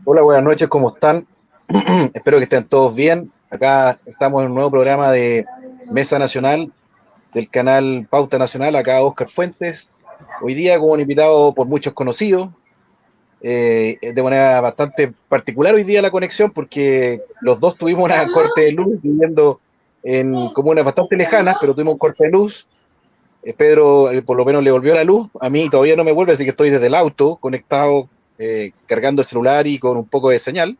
Hola, buenas noches, ¿cómo están? Espero que estén todos bien. Acá estamos en un nuevo programa de Mesa Nacional del canal Pauta Nacional, acá Oscar Fuentes. Hoy día como un invitado por muchos conocidos, de manera bastante particular hoy día la conexión porque los dos tuvimos una corte de luz viviendo en comunas bastante lejanas, pero tuvimos un corte de luz. Pedro por lo menos le volvió la luz, a mí todavía no me vuelve, así que estoy desde el auto conectado, cargando el celular y con un poco de señal.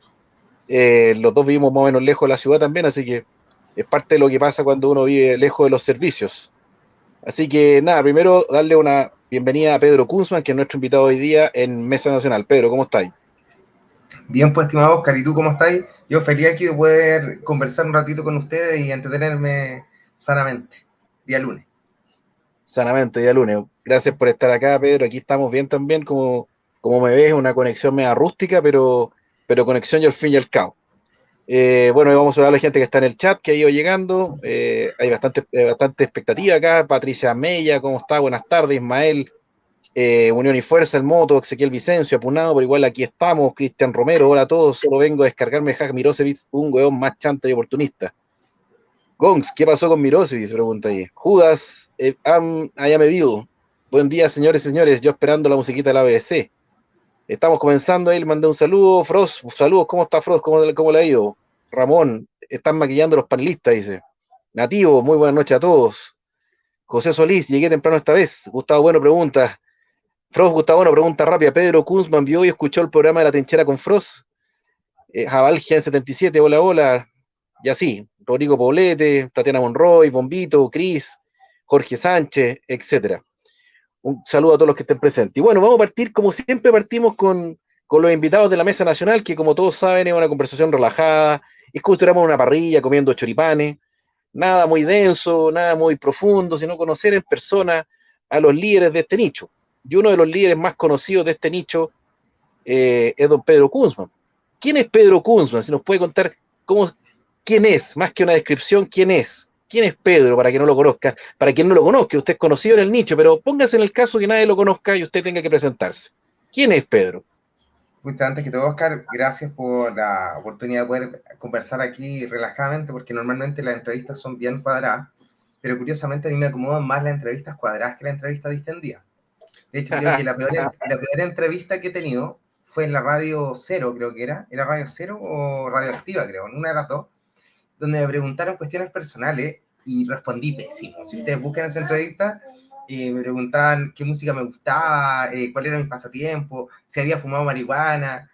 Los dos vivimos más o menos lejos de la ciudad también, así que es parte de lo que pasa cuando uno vive lejos de los servicios. Así que nada, primero darle una bienvenida a Pedro Kunzman, que es nuestro invitado hoy día en Mesa Nacional. Pedro, ¿cómo estáis? Bien, pues, estimado Oscar, ¿y tú cómo estáis? Yo feliz aquí de poder conversar un ratito con ustedes y entretenerme sanamente, día lunes. Sanamente, día lunes. Gracias por estar acá, Pedro. Aquí estamos bien también, como me ves, una conexión media rústica, pero conexión y al fin y al cabo. Bueno, vamos a hablar a la gente que está en el chat, que ha ido llegando. Hay bastante expectativa acá. Patricia Mella, ¿cómo está? Buenas tardes. Ismael, Unión y Fuerza, el Moto, Ezequiel Vicencio, apunado, pero igual aquí estamos. Cristian Romero, hola a todos. Solo vengo a descargarme Hack Mirosevic, un weón más chanta y oportunista. Gongs, ¿qué pasó con Mirosevic? Se pregunta ahí. Judas, I am evil. Buen día, señores y señores. Yo esperando la musiquita de la BBC. Estamos comenzando ahí, le mandé un saludo. Frost, saludos, ¿cómo está Frost? ¿Cómo le ha ido? Ramón, están maquillando los panelistas, dice. Nativo, muy buenas noches a todos. José Solís, llegué temprano esta vez. Gustavo Bueno pregunta. Frost, Gustavo Bueno pregunta rápida. Pedro Kunzman vio y escuchó el programa de La Trinchera con Frost. Jabal Gen 77, hola, hola. Y así, Rodrigo Poblete, Tatiana Monroy, Bombito, Cris, Jorge Sánchez, etcétera. Un saludo a todos los que estén presentes. Y bueno, vamos a partir, como siempre partimos con los invitados de la Mesa Nacional, que como todos saben es una conversación relajada, es como si estuviéramos en una parrilla comiendo choripanes, nada muy denso, nada muy profundo, sino conocer en persona a los líderes de este nicho. Y uno de los líderes más conocidos de este nicho es don Pedro Kunzman. ¿Quién es Pedro Kunzman? Si nos puede contar quién es, más que una descripción, quién es. ¿Quién es Pedro para que no lo conozca? Para quien no lo conozca, usted es conocido en el nicho, pero póngase en el caso que nadie lo conozca y usted tenga que presentarse. ¿Quién es Pedro? Justo antes que todo, Oscar, gracias por la oportunidad de poder conversar aquí relajadamente, porque normalmente las entrevistas son bien cuadradas, pero curiosamente a mí me acomodan más las entrevistas cuadradas que las entrevistas distendidas. De hecho, creo que la peor entrevista que he tenido fue en la Radio Cero, creo que era Radio Cero o Radioactiva, creo, en una de las dos, donde me preguntaron cuestiones personales y respondí pésimo. Si ustedes buscan esa entrevista, me preguntaban qué música me gustaba, cuál era mi pasatiempo, si había fumado marihuana,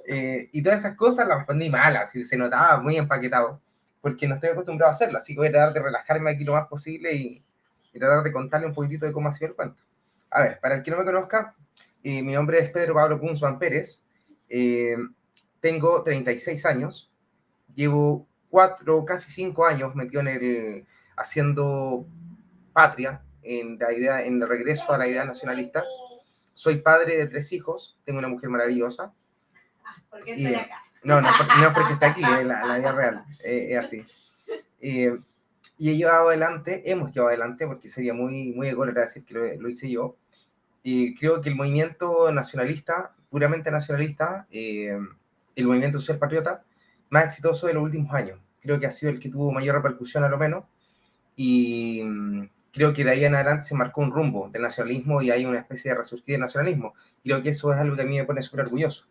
y todas esas cosas las respondí mal, así se notaba muy empaquetado, porque no estoy acostumbrado a hacerlo, así que voy a tratar de relajarme aquí lo más posible y tratar de contarle un poquitito de cómo ha sido el cuento. A ver, para el que no me conozca, mi nombre es Pedro Pablo Kunzman Pérez, eh, tengo 36 años, llevo 4, casi 5 años metido haciendo patria, en el regreso a la idea nacionalista. Soy padre de 3 hijos, tengo una mujer maravillosa. ¿Por qué estoy acá? No es porque está aquí, es la vida real, es así. Y hemos llevado adelante, porque sería muy ególatra decir que lo hice yo. Creo que el movimiento nacionalista, puramente nacionalista, el movimiento social patriota, más exitoso de los últimos años. Creo que ha sido el que tuvo mayor repercusión a lo menos, y creo que de ahí en adelante se marcó un rumbo del nacionalismo y hay una especie de resurgir del nacionalismo. Creo que eso es algo que a mí me pone súper orgulloso.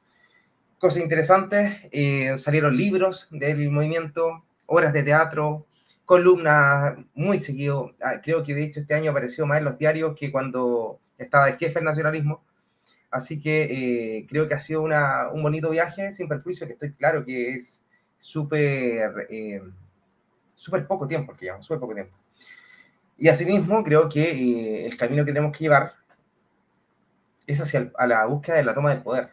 Cosas interesantes, salieron libros del movimiento, obras de teatro, columnas muy seguido. Creo que de hecho este año apareció más en los diarios que cuando estaba de jefe el nacionalismo. Así que creo que ha sido un bonito viaje, sin perjuicio, que estoy claro que es súper poco tiempo, que llevamos, súper poco tiempo. Y asimismo creo que el camino que tenemos que llevar es hacia a la búsqueda de la toma del poder.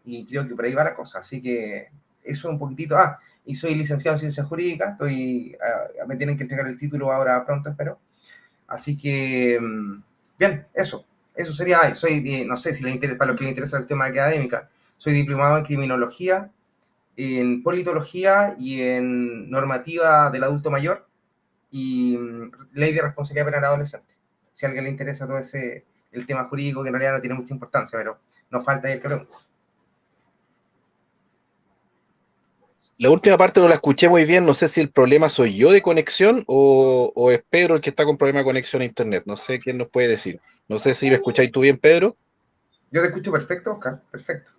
Y creo que por ahí va la cosa. Así que eso un poquitito. Y soy licenciado en Ciencias Jurídicas. Me tienen que entregar el título ahora pronto, espero. Así que, bien, eso. Eso sería. No sé si les interesa, para los que les interesa el tema académica, soy diplomado en criminología, en politología y en normativa del adulto mayor y ley de responsabilidad penal adolescente. Si a alguien le interesa todo el tema jurídico, que en realidad no tiene mucha importancia, pero nos falta el que pregunta. La última parte no la escuché muy bien, no sé si el problema soy yo de conexión o es Pedro el que está con problema de conexión a internet, no sé quién nos puede decir. No sé si me escucháis tú bien, Pedro. Yo te escucho perfecto, Oscar, perfecto.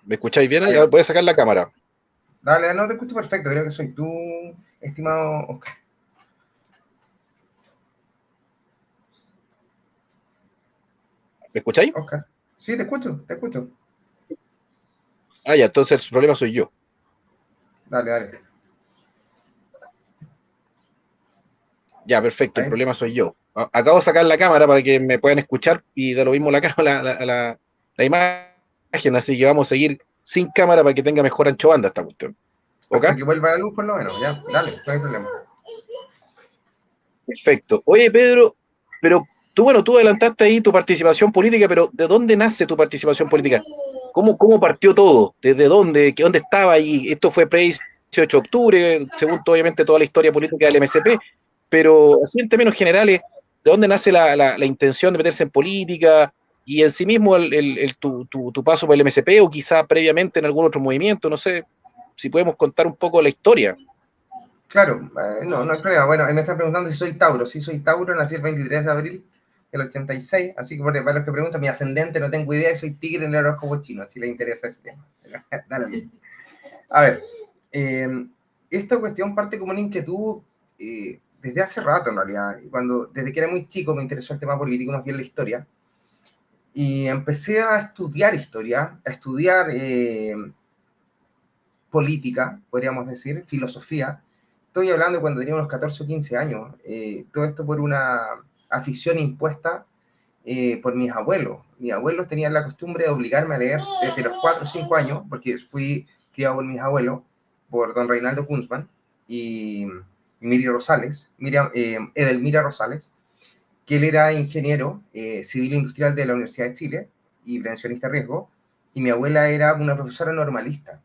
¿Me escucháis bien? Ahí A ver, va. voy a sacar la cámara. Dale, no te escucho perfecto, creo que soy tú, estimado Oscar. ¿Me escucháis? Oscar. Sí, te escucho, te escucho. Ah, ya, entonces el problema soy yo. Dale, dale. Ya, perfecto, el Ahí. problema soy yo. Acabo de sacar la cámara para que me puedan escuchar y da lo mismo la cámara, la imagen, así que vamos a seguir sin cámara para que tenga mejor ancho banda esta cuestión. ¿Ok? Hasta que vuelva la luz, por lo menos, ya. Dale, no hay problema. Perfecto. Oye, Pedro, pero tú adelantaste ahí tu participación política, pero ¿de dónde nace tu participación política? ¿Cómo partió todo? ¿Desde dónde? ¿Dónde estaba ahí? Esto fue pre-18 de octubre, según obviamente toda la historia política del MSP, pero así en términos generales, ¿de dónde nace la intención de meterse en política y en sí mismo tu paso por el MSP o quizá previamente en algún otro movimiento? No sé si podemos contar un poco la historia. Claro, no hay problema. Bueno, ahí me están preguntando si soy Tauro. Sí, soy Tauro, nací el 23 de abril del 86, así que para los que preguntan, mi ascendente no tengo idea y soy tigre en el horóscopo chino, si les interesa ese tema. Dale bien. A ver, esta cuestión parte como una inquietud desde hace rato en realidad. Desde que era muy chico me interesó el tema político, más bien la historia. Y empecé a estudiar historia, a estudiar política, podríamos decir, filosofía. Estoy hablando de cuando tenía unos 14 o 15 años. Todo esto por una afición impuesta por mis abuelos. Mis abuelos tenían la costumbre de obligarme a leer desde los 4 o 5 años, porque fui criado por mis abuelos, por don Reinaldo Kunzman y Miriam Rosales, Edelmira Rosales, que él era ingeniero civil industrial de la Universidad de Chile y prevencionista de riesgo, y mi abuela era una profesora normalista.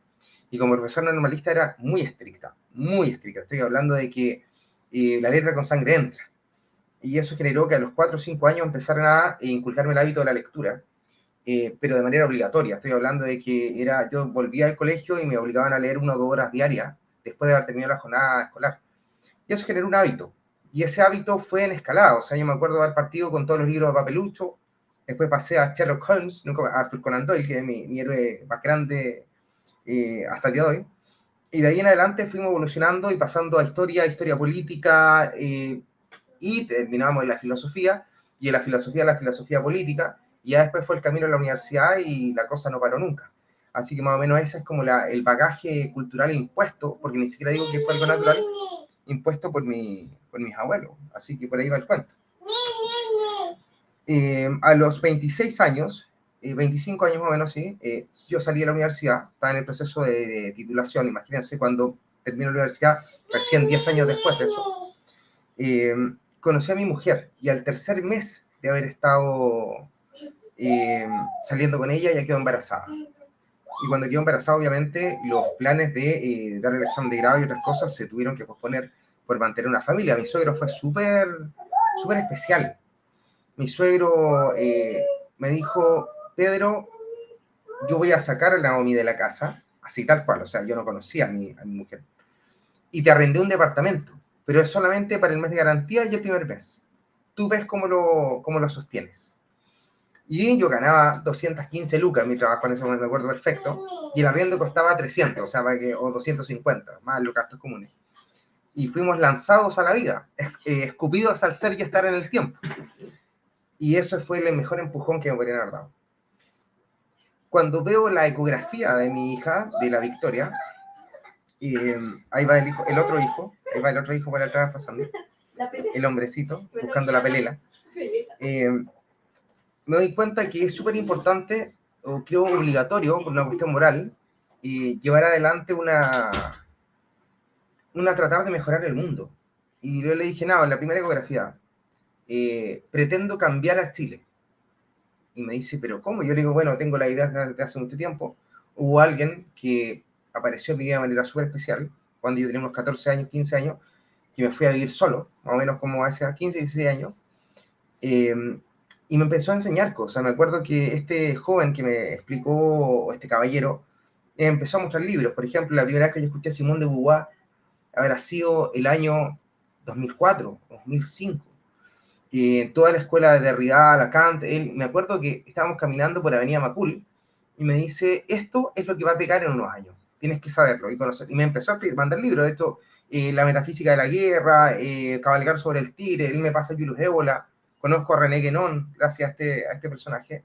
Y como profesora normalista era muy estricta, muy estricta. Estoy hablando de que la letra con sangre entra. Y eso generó que a los 4 o 5 años empezaran a inculcarme el hábito de la lectura, pero de manera obligatoria. Estoy hablando de que yo volvía al colegio y me obligaban a leer 1 o 2 horas diarias después de haber terminado la jornada escolar. Y eso generó un hábito. Y ese hábito fue en escalada. O sea, yo me acuerdo de haber partido con todos los libros de papelucho. Después pasé a Sherlock Holmes, nunca, a Arthur Conan Doyle, que es mi héroe más grande hasta el día de hoy. Y de ahí en adelante fuimos evolucionando y pasando a historia política, y terminamos en la filosofía, y en la filosofía política, y ya después fue el camino a la universidad y la cosa no paró nunca. Así que más o menos ese es como el bagaje cultural impuesto, porque ni siquiera digo que fue algo natural, impuesto por mis abuelos. Así que por ahí va el cuento. A los 26 años, 25 años más o menos, sí, yo salí de la universidad, estaba en el proceso de titulación, imagínense cuando termino la universidad, recién 10 años después de eso, conocí a mi mujer y al tercer mes de haber estado saliendo con ella, ya quedó embarazada. Y cuando quedó embarazada, obviamente, los planes de dar el examen de grado y otras cosas se tuvieron que posponer por mantener una familia. Mi suegro fue súper especial. Mi suegro me dijo, Pedro, yo voy a sacar a la Naomi de la casa, así tal cual, o sea, yo no conocía a mi mujer, y te arrendé un departamento, pero es solamente para el mes de garantía y el primer mes. Tú ves cómo lo sostienes. Y yo ganaba 215 lucas en mi trabajo en ese momento, me acuerdo perfecto, y el arriendo costaba 300, o sea, o 250, más los gastos comunes. Y fuimos lanzados a la vida, escupidos al ser y estar en el tiempo. Y eso fue el mejor empujón que me podrían haber dado. Cuando veo la ecografía de mi hija, de la Victoria, ahí va el otro hijo por atrás pasando, el hombrecito, buscando la pelela. me doy cuenta que es súper importante, o creo obligatorio, por una cuestión moral, llevar adelante una tratar de mejorar el mundo. Y yo le dije, no, en la primera ecografía, pretendo cambiar a Chile. Y me dice, ¿pero cómo? Yo le digo, bueno, tengo la idea desde hace mucho tiempo. Hubo alguien que apareció en mi vida de manera súper especial, cuando yo tenía unos 14 años, 15 años, que me fui a vivir solo, más o menos como hace 15, 16 años, y me empezó a enseñar cosas. Me acuerdo que este joven que me explicó, este caballero, empezó a mostrar libros. Por ejemplo, la primera vez que yo escuché a Simón de Beauvoir habrá sido el año 2004, 2005. En toda la escuela de Derrida, Lacan, me acuerdo que estábamos caminando por Avenida Macul y me dice, esto es lo que va a pegar en unos años, tienes que saberlo y conocer. Y me empezó a mandar libros, de esto, La metafísica de la guerra, Cabalgar sobre el tigre, él me pasa Julius Ébola, conozco a René Guénon gracias a este personaje.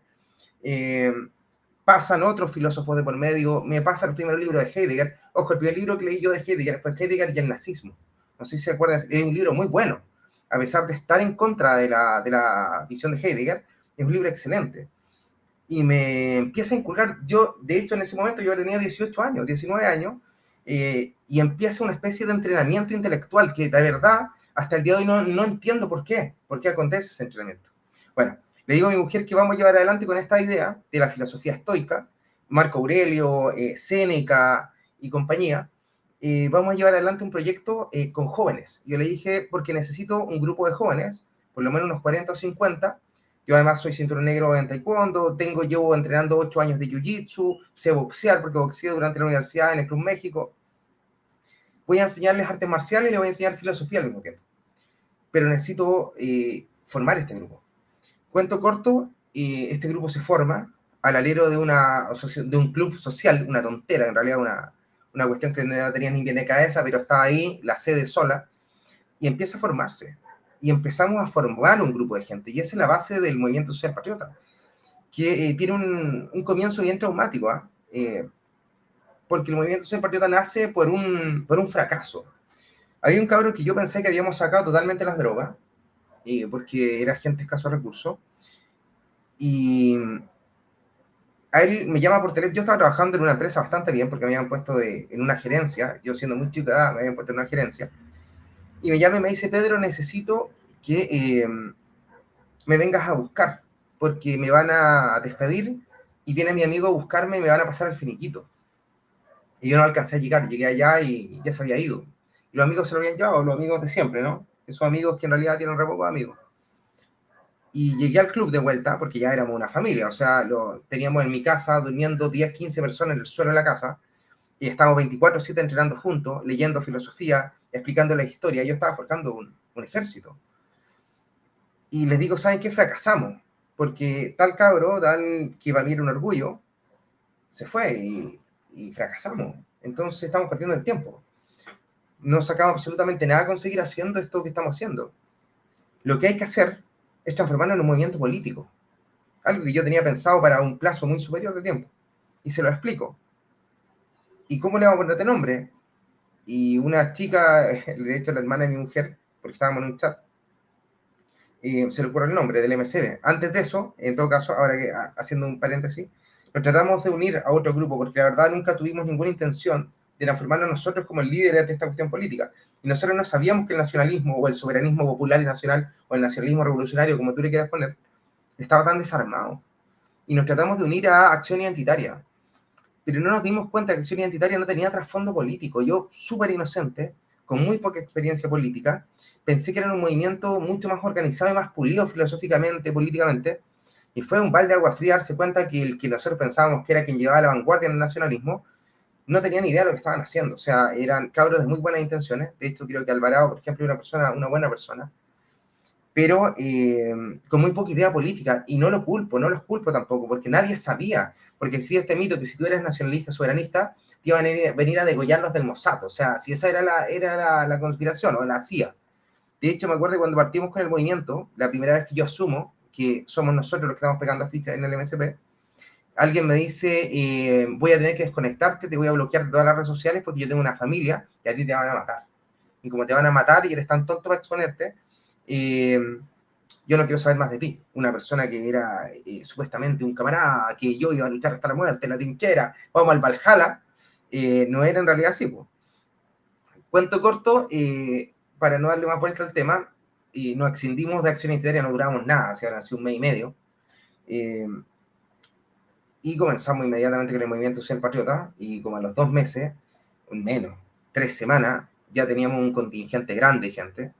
Pasan otros filósofos de por medio, me pasa el primer libro de Heidegger. Ojo, el primer libro que leí yo de Heidegger fue Heidegger y el nazismo. No sé si se acuerdan, es un libro muy bueno. A pesar de estar en contra de la visión de Heidegger, es un libro excelente. Y me empieza a inculcar, yo, de hecho, en ese momento yo tenía 18 años, 19 años, y empieza una especie de entrenamiento intelectual que, de verdad, hasta el día de hoy no entiendo por qué acontece ese entrenamiento. Bueno, le digo a mi mujer que vamos a llevar adelante con esta idea de la filosofía estoica, Marco Aurelio, Séneca y compañía, vamos a llevar adelante un proyecto con jóvenes. Yo le dije, porque necesito un grupo de jóvenes, por lo menos unos 40 o 50. Yo además soy cinturón negro en taekwondo, llevo entrenando 8 años de jiu-jitsu, sé boxear porque boxeé durante la universidad en el Club México. Voy a enseñarles artes marciales y les voy a enseñar filosofía al mismo tiempo. Pero necesito formar este grupo. Cuento corto, este grupo se forma al alero de un club social, una tontera, en realidad una cuestión que no tenía ni bien de cabeza, pero estaba ahí, la sede sola, y empieza a formarse. Y empezamos a formar un grupo de gente, y esa es la base del movimiento social patriota, que tiene un comienzo bien traumático, porque el movimiento social patriota nace por un fracaso. Había un cabrón que yo pensé que habíamos sacado totalmente las drogas, porque era gente escaso recursos, y a él me llama por teléfono. Yo estaba trabajando en una empresa bastante bien porque me habían puesto en una gerencia, yo siendo muy chica me habían puesto en una gerencia, y me llama y me dice, Pedro, necesito que me vengas a buscar porque me van a despedir y viene mi amigo a buscarme y me van a pasar el finiquito. Y yo no alcancé a llegar, llegué allá y ya se había ido. Y los amigos se lo habían llevado, los amigos de siempre, ¿no? Esos amigos que en realidad tienen re pocos amigos. Y llegué al club de vuelta, porque ya éramos una familia, o sea, teníamos en mi casa durmiendo 10, 15 personas en el suelo de la casa, y estábamos 24/7 entrenando juntos, leyendo filosofía, explicando la historia. Yo estaba forjando un ejército. Y les digo, ¿saben qué? Fracasamos, porque tal cabro, tal que va a mí un orgullo, se fue y fracasamos. Entonces estamos perdiendo el tiempo. No sacamos absolutamente nada a conseguir haciendo esto que estamos haciendo. Lo que hay que hacer es transformarlo en un movimiento político. Algo que yo tenía pensado para un plazo muy superior de tiempo. Y se lo explico. ¿Y cómo le vamos a poner este nombre? Y una chica, de hecho la hermana de mi mujer, porque estábamos en un chat, se le ocurre el nombre del MCB. Antes de eso, en todo caso, ahora que haciendo un paréntesis, nos tratamos de unir a otro grupo, porque la verdad nunca tuvimos ninguna intención de transformarnos nosotros como líderes de esta cuestión política. Y nosotros no sabíamos que el nacionalismo, o el soberanismo popular y nacional, o el nacionalismo revolucionario, como tú le quieras poner, estaba tan desarmado. Y nos tratamos de unir a Acción Identitaria. Pero no nos dimos cuenta que Acción Identitaria no tenía trasfondo político. Yo, súper inocente, con muy poca experiencia política, pensé que era un movimiento mucho más organizado y más pulido filosóficamente, políticamente, y fue un balde de agua fría darse cuenta que el que nosotros pensábamos que era quien llevaba la vanguardia en el nacionalismo, no tenía ni idea de lo que estaban haciendo. O sea, eran cabros de muy buenas intenciones. De hecho, creo que Alvarado, por ejemplo, es una buena persona, pero con muy poca idea política, y no los culpo tampoco, porque nadie sabía, porque existe este mito que si tú eres nacionalista, soberanista, te iban a venir a degollarlos del Mossad. O sea, si esa era la conspiración, o la CIA. De hecho, me acuerdo cuando partimos con el movimiento, la primera vez que yo asumo que somos nosotros los que estamos pegando fichas en el MSP, alguien me dice, voy a tener que desconectarte, te voy a bloquear de todas las redes sociales porque yo tengo una familia y a ti te van a matar. Y como te van a matar y eres tan tonto para exponerte, yo no quiero saber más de ti. Una persona que era supuestamente un camarada, que yo iba a luchar hasta la muerte, la trinchera, vamos al Valhalla, no era en realidad así, pues. Cuento corto, para no darle más vuelta al tema, nos extendimos de Acción Identitaria, no duramos nada, o sea, eran así un mes y medio, y comenzamos inmediatamente con el Movimiento Social Patriota, y como a los 2 meses, menos, 3 semanas, ya teníamos un contingente grande de gente,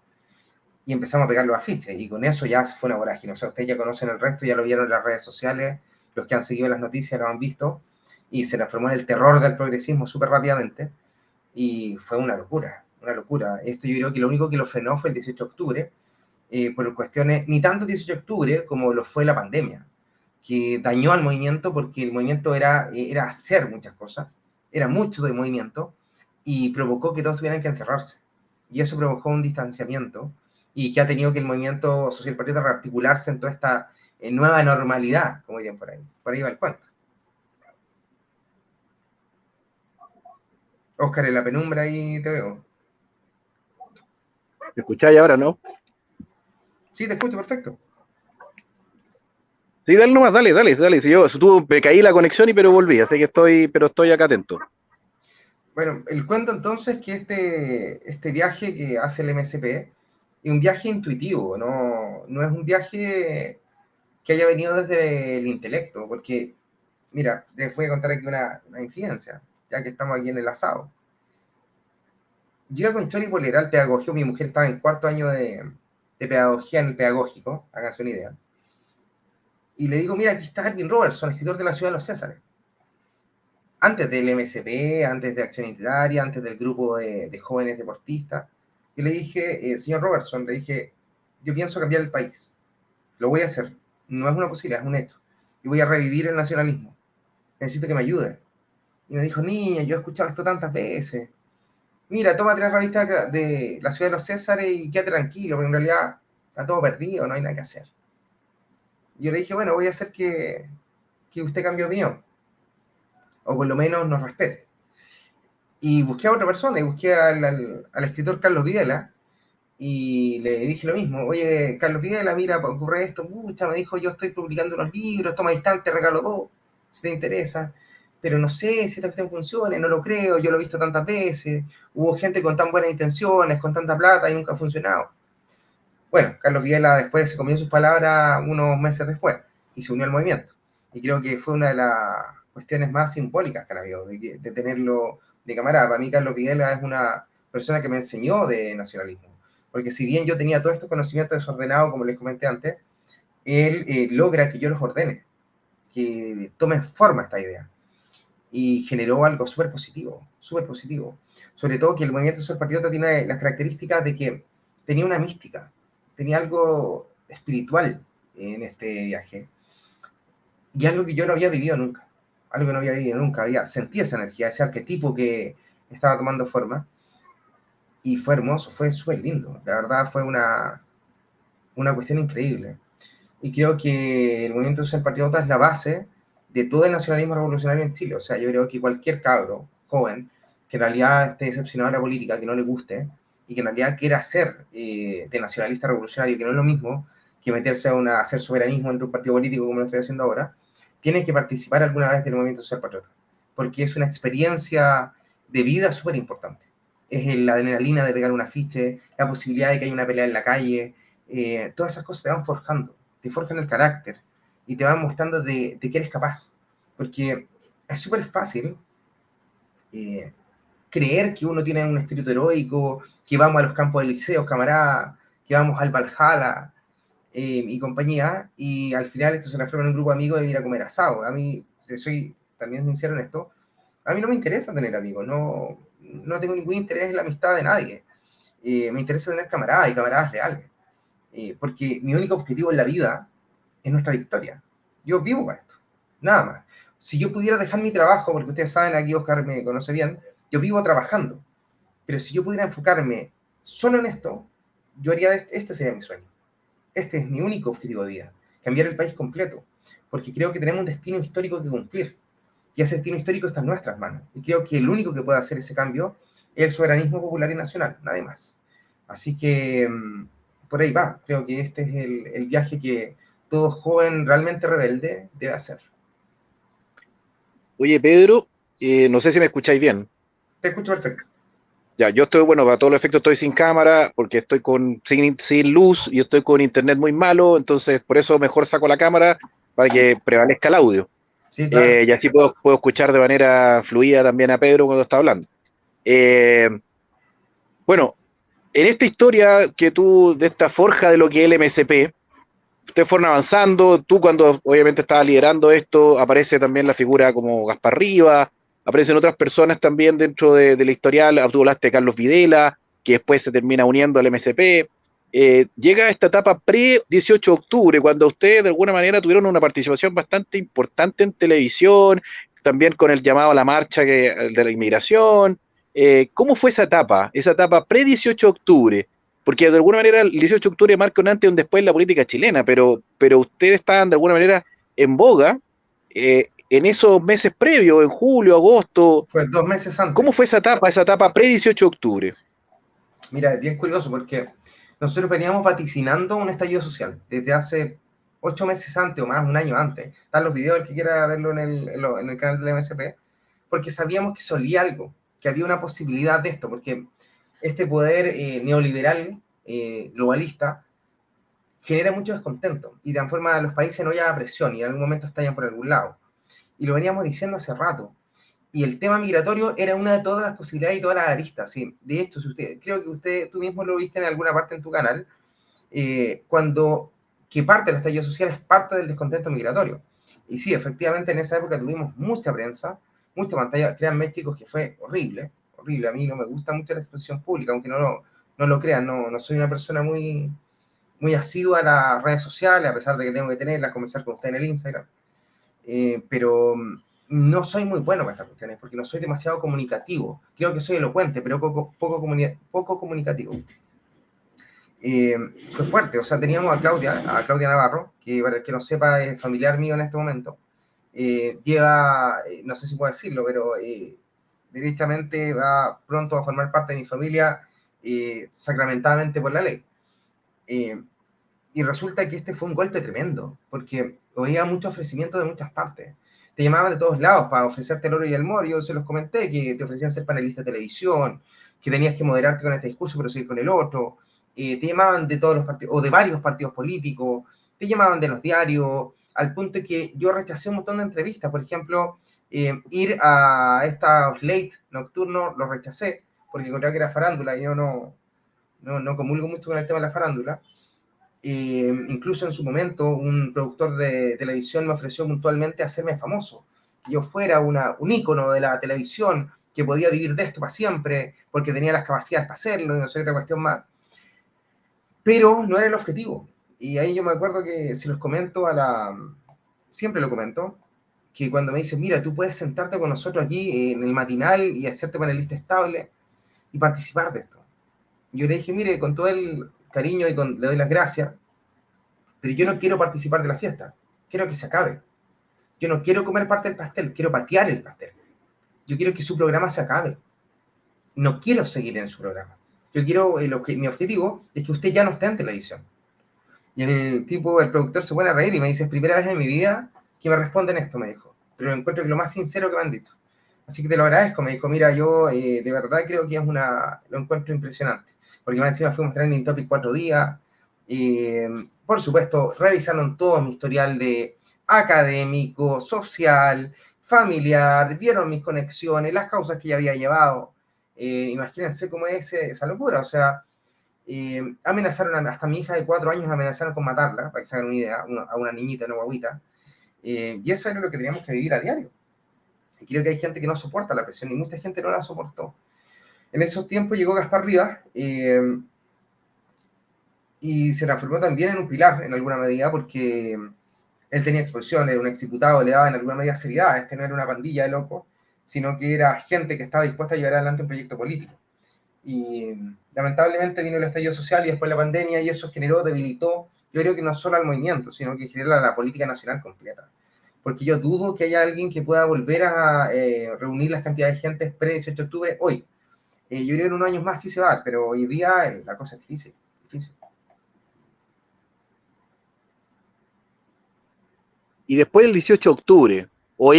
y empezamos a pegar los afiches, y con eso ya se fue una vorágine. O sea, ustedes ya conocen el resto, ya lo vieron en las redes sociales, los que han seguido las noticias lo han visto, y se transformó en el terror del progresismo súper rápidamente, y fue una locura, una locura. Esto yo creo que lo único que lo frenó fue el 18 de octubre, por cuestiones, ni tanto el 18 de octubre como lo fue la pandemia, que dañó al movimiento porque el movimiento era hacer muchas cosas, era mucho de movimiento, y provocó que todos tuvieran que encerrarse. Y eso provocó un distanciamiento, y que ha tenido que el movimiento social patriota rearticularse en toda esta nueva normalidad, como dirían por ahí. Por ahí va el cuento. Oscar, en la penumbra ahí te veo. ¿Me escucháis ahora, no? Sí, te escucho perfecto. Sí, dale nomás, dale, dale, dale. Si yo me caí la conexión pero volví, así que estoy acá atento. Bueno, el cuento entonces que este viaje que hace el MSP es un viaje intuitivo, no es un viaje que haya venido desde el intelecto, porque, mira, les voy a contar aquí una infidencia, ya que estamos aquí en el asado. Yo iba con Chori por leer pedagogía, mi mujer estaba en 4º año de pedagogía en el pedagógico, háganse una idea, y le digo, mira, aquí está Edwin Robertson, escritor de La Ciudad de los Césares. Antes del MSP, antes de Acción Identitaria, antes del grupo de jóvenes deportistas, y le dije, señor Robertson, le dije, yo pienso cambiar el país, lo voy a hacer, no es una posibilidad, es un hecho, y voy a revivir el nacionalismo, necesito que me ayude. Y me dijo, niña, yo he escuchado esto tantas veces, mira, toma 3 revistas de La Ciudad de los Césares y quédate tranquilo, porque en realidad está todo perdido, no hay nada que hacer. Y yo le dije, bueno, voy a hacer que usted cambie de opinión, o por lo menos nos respete. Y busqué a otra persona, y busqué al escritor Carlos Videla, y le dije lo mismo, oye, Carlos Videla, mira, ocurre esto, pucha, me dijo, yo estoy publicando unos libros, toma instante, regalo 2, si te interesa, pero no sé si esta cuestión funcione, no lo creo, yo lo he visto tantas veces, hubo gente con tan buenas intenciones, con tanta plata, y nunca ha funcionado. Bueno, Carlos Videla después se comió sus palabras unos meses después, y se unió al movimiento, y creo que fue una de las cuestiones más simbólicas que han habido, de tenerlo de camarada. Para mí Carlos Videla es una persona que me enseñó de nacionalismo, porque si bien yo tenía todos estos conocimientos desordenados, como les comenté antes, él logra que yo los ordene, que tome forma esta idea, y generó algo súper positivo, súper positivo. Sobre todo que el movimiento social patriota tiene las características de que tenía una mística, tenía algo espiritual en este viaje, y algo que yo no había vivido nunca, algo que no había vivido nunca, sentí esa energía, ese arquetipo que estaba tomando forma, y fue hermoso, fue súper lindo, la verdad fue una cuestión increíble. Y creo que el movimiento social patriota es la base de todo el nacionalismo revolucionario en Chile. O sea, yo creo que cualquier cabro joven que en realidad esté decepcionado de la política, que no le guste, y que en realidad quiera ser de nacionalista revolucionario, que no es lo mismo que meterse a hacer soberanismo entre un partido político como lo estoy haciendo ahora, tiene que participar alguna vez del movimiento social patriota, porque es una experiencia de vida súper importante. Es la adrenalina de pegar un afiche, la posibilidad de que haya una pelea en la calle, todas esas cosas te van forjando, te forjan el carácter y te van mostrando de qué eres capaz. Porque es súper fácil eh, creer que uno tiene un espíritu heroico, que vamos a los campos de liceos, camarada, que vamos al Valhalla y compañía, y al final esto se transforma en un grupo de amigos de ir a comer asado. A mí, si soy también sincero en esto, a mí no me interesa tener amigos, no tengo ningún interés en la amistad de nadie. Me interesa tener camaradas y camaradas reales. Porque mi único objetivo en la vida es nuestra victoria. Yo vivo para esto, nada más. Si yo pudiera dejar mi trabajo, porque ustedes saben, aquí Oscar me conoce bien, yo vivo trabajando, pero si yo pudiera enfocarme solo en esto, yo haría este sería mi sueño. Este es mi único objetivo de vida, cambiar el país completo, porque creo que tenemos un destino histórico que cumplir, y ese destino histórico está en nuestras manos, y creo que el único que puede hacer ese cambio es el soberanismo popular y nacional, nadie más. Así que por ahí va. Creo que este es el viaje que todo joven realmente rebelde debe hacer. Oye, Pedro, no sé si me escucháis bien. Te escucho perfecto. Ya, yo estoy, bueno, para todos los efectos estoy sin cámara porque estoy sin luz y estoy con internet muy malo, entonces por eso mejor saco la cámara para que prevalezca el audio. Sí, claro. Y así puedo escuchar de manera fluida también a Pedro cuando está hablando. Eh, bueno, en esta historia que tú, de esta forja de lo que es el MSP, ustedes fueron avanzando, tú cuando obviamente estabas liderando esto, aparece también la figura como Gaspar Rivas, aparecen otras personas también dentro de la historial, tú hablaste de Carlos Videla, que después se termina uniendo al MSP. Llega esta etapa pre-18 de octubre, cuando ustedes de alguna manera tuvieron una participación bastante importante en televisión, también con el llamado a la marcha de la inmigración. ¿Cómo fue esa etapa pre-18 de octubre? Porque de alguna manera el 18 de octubre marca un antes y un después en la política chilena, pero ustedes estaban de alguna manera en boga en esos meses previos, en julio, agosto. Fue 2 meses ¿Cómo antes. fue esa etapa pre-18 de octubre? Mira, es bien curioso porque nosotros veníamos vaticinando un estallido social desde hace 8 meses antes o más, un año antes. Están los videos, el que quiera verlo en el canal del MSP, porque sabíamos que solía algo, que había una posibilidad de esto, porque este poder neoliberal, globalista, genera mucho descontento y de forma los países no haya presión y en algún momento estallan por algún lado. Y lo veníamos diciendo hace rato. Y el tema migratorio era una de todas las posibilidades y todas las aristas. ¿Sí? De hecho, si usted, creo que tú mismo lo viste en alguna parte en tu canal, cuando que parte del estallido social es parte del descontento migratorio. Y sí, efectivamente en esa época tuvimos mucha prensa, mucha pantalla. Créanme, chicos, que fue horrible, horrible. A mí no me gusta mucho la exposición pública, aunque no lo crean, no soy una persona muy asidua a las redes sociales, a pesar de que tengo que tenerlas, conversar con usted en el Instagram. Pero no soy muy bueno para estas cuestiones, porque no soy demasiado comunicativo. Creo que soy elocuente, pero poco comunicativo. Eh, Fue fuerte, o sea, teníamos a Claudia Navarro, que para el que no sepa es familiar mío en este momento. Lleva, no sé si puedo decirlo, pero directamente va pronto a formar parte de mi familia sacramentadamente por la ley. Eh, y resulta que este fue un golpe tremendo, porque había mucho ofrecimiento de muchas partes. Te llamaban de todos lados para ofrecerte el oro y el moro. Yo se los comenté que te ofrecían ser panelista de televisión, que tenías que moderarte con este discurso pero seguir con el otro. Te llamaban de todos los partidos, o de varios partidos políticos, te llamaban de los diarios, al punto que yo rechacé un montón de entrevistas. Por ejemplo, ir a estos late nocturnos lo rechacé, porque encontraba que era farándula y yo no comulgo mucho con el tema de la farándula. Incluso en su momento un productor de televisión me ofreció puntualmente hacerme famoso, que yo fuera un ícono de la televisión, que podía vivir de esto para siempre, porque tenía las capacidades para hacerlo y no sé otra cuestión más, pero no era el objetivo. Y ahí yo me acuerdo que si los comento siempre lo comento, que cuando me dicen, mira, tú puedes sentarte con nosotros aquí en el matinal y hacerte panelista estable y participar de esto. Yo le dije, mire, con todo el cariño y le doy las gracias, pero yo no quiero participar de la fiesta, quiero que se acabe. Yo no quiero comer parte del pastel, quiero patear el pastel. Yo quiero que su programa se acabe. No quiero seguir en su programa. Yo quiero, mi objetivo es que usted ya no esté en televisión. Y el productor se pone a reír y me dice, es primera vez en mi vida que me responden esto, me dijo. Pero encuentro que lo más sincero que me han dicho. Así que te lo agradezco, me dijo, mira, yo de verdad creo que lo encuentro impresionante. Porque más encima fuimos trending topic 4 días. Por supuesto, revisaron todo mi historial de académico, social, familiar, vieron mis conexiones, las causas que ya había llevado. Imagínense cómo es esa locura, o sea, amenazaron hasta a mi hija de 4 años, amenazaron con matarla, para que se hagan una idea, a una niñita, una guaguita, y eso era lo que teníamos que vivir a diario. Y creo que hay gente que no soporta la presión, y mucha gente no la soportó. En esos tiempos llegó Gaspar Rivas, y se transformó también en un pilar, en alguna medida, porque él tenía exposición, era un exdiputado, le daba en alguna medida seriedad. Este no era una pandilla de locos, sino que era gente que estaba dispuesta a llevar adelante un proyecto político. Y lamentablemente vino el estallido social y después la pandemia, y eso debilitó, yo creo que no solo al movimiento, sino que generó la política nacional completa. Porque yo dudo que haya alguien que pueda volver a reunir las cantidades de gente pre-18 de octubre hoy. Yo creo que en unos años más sí se va, pero hoy día la cosa es difícil, difícil. y después el 18 de octubre, o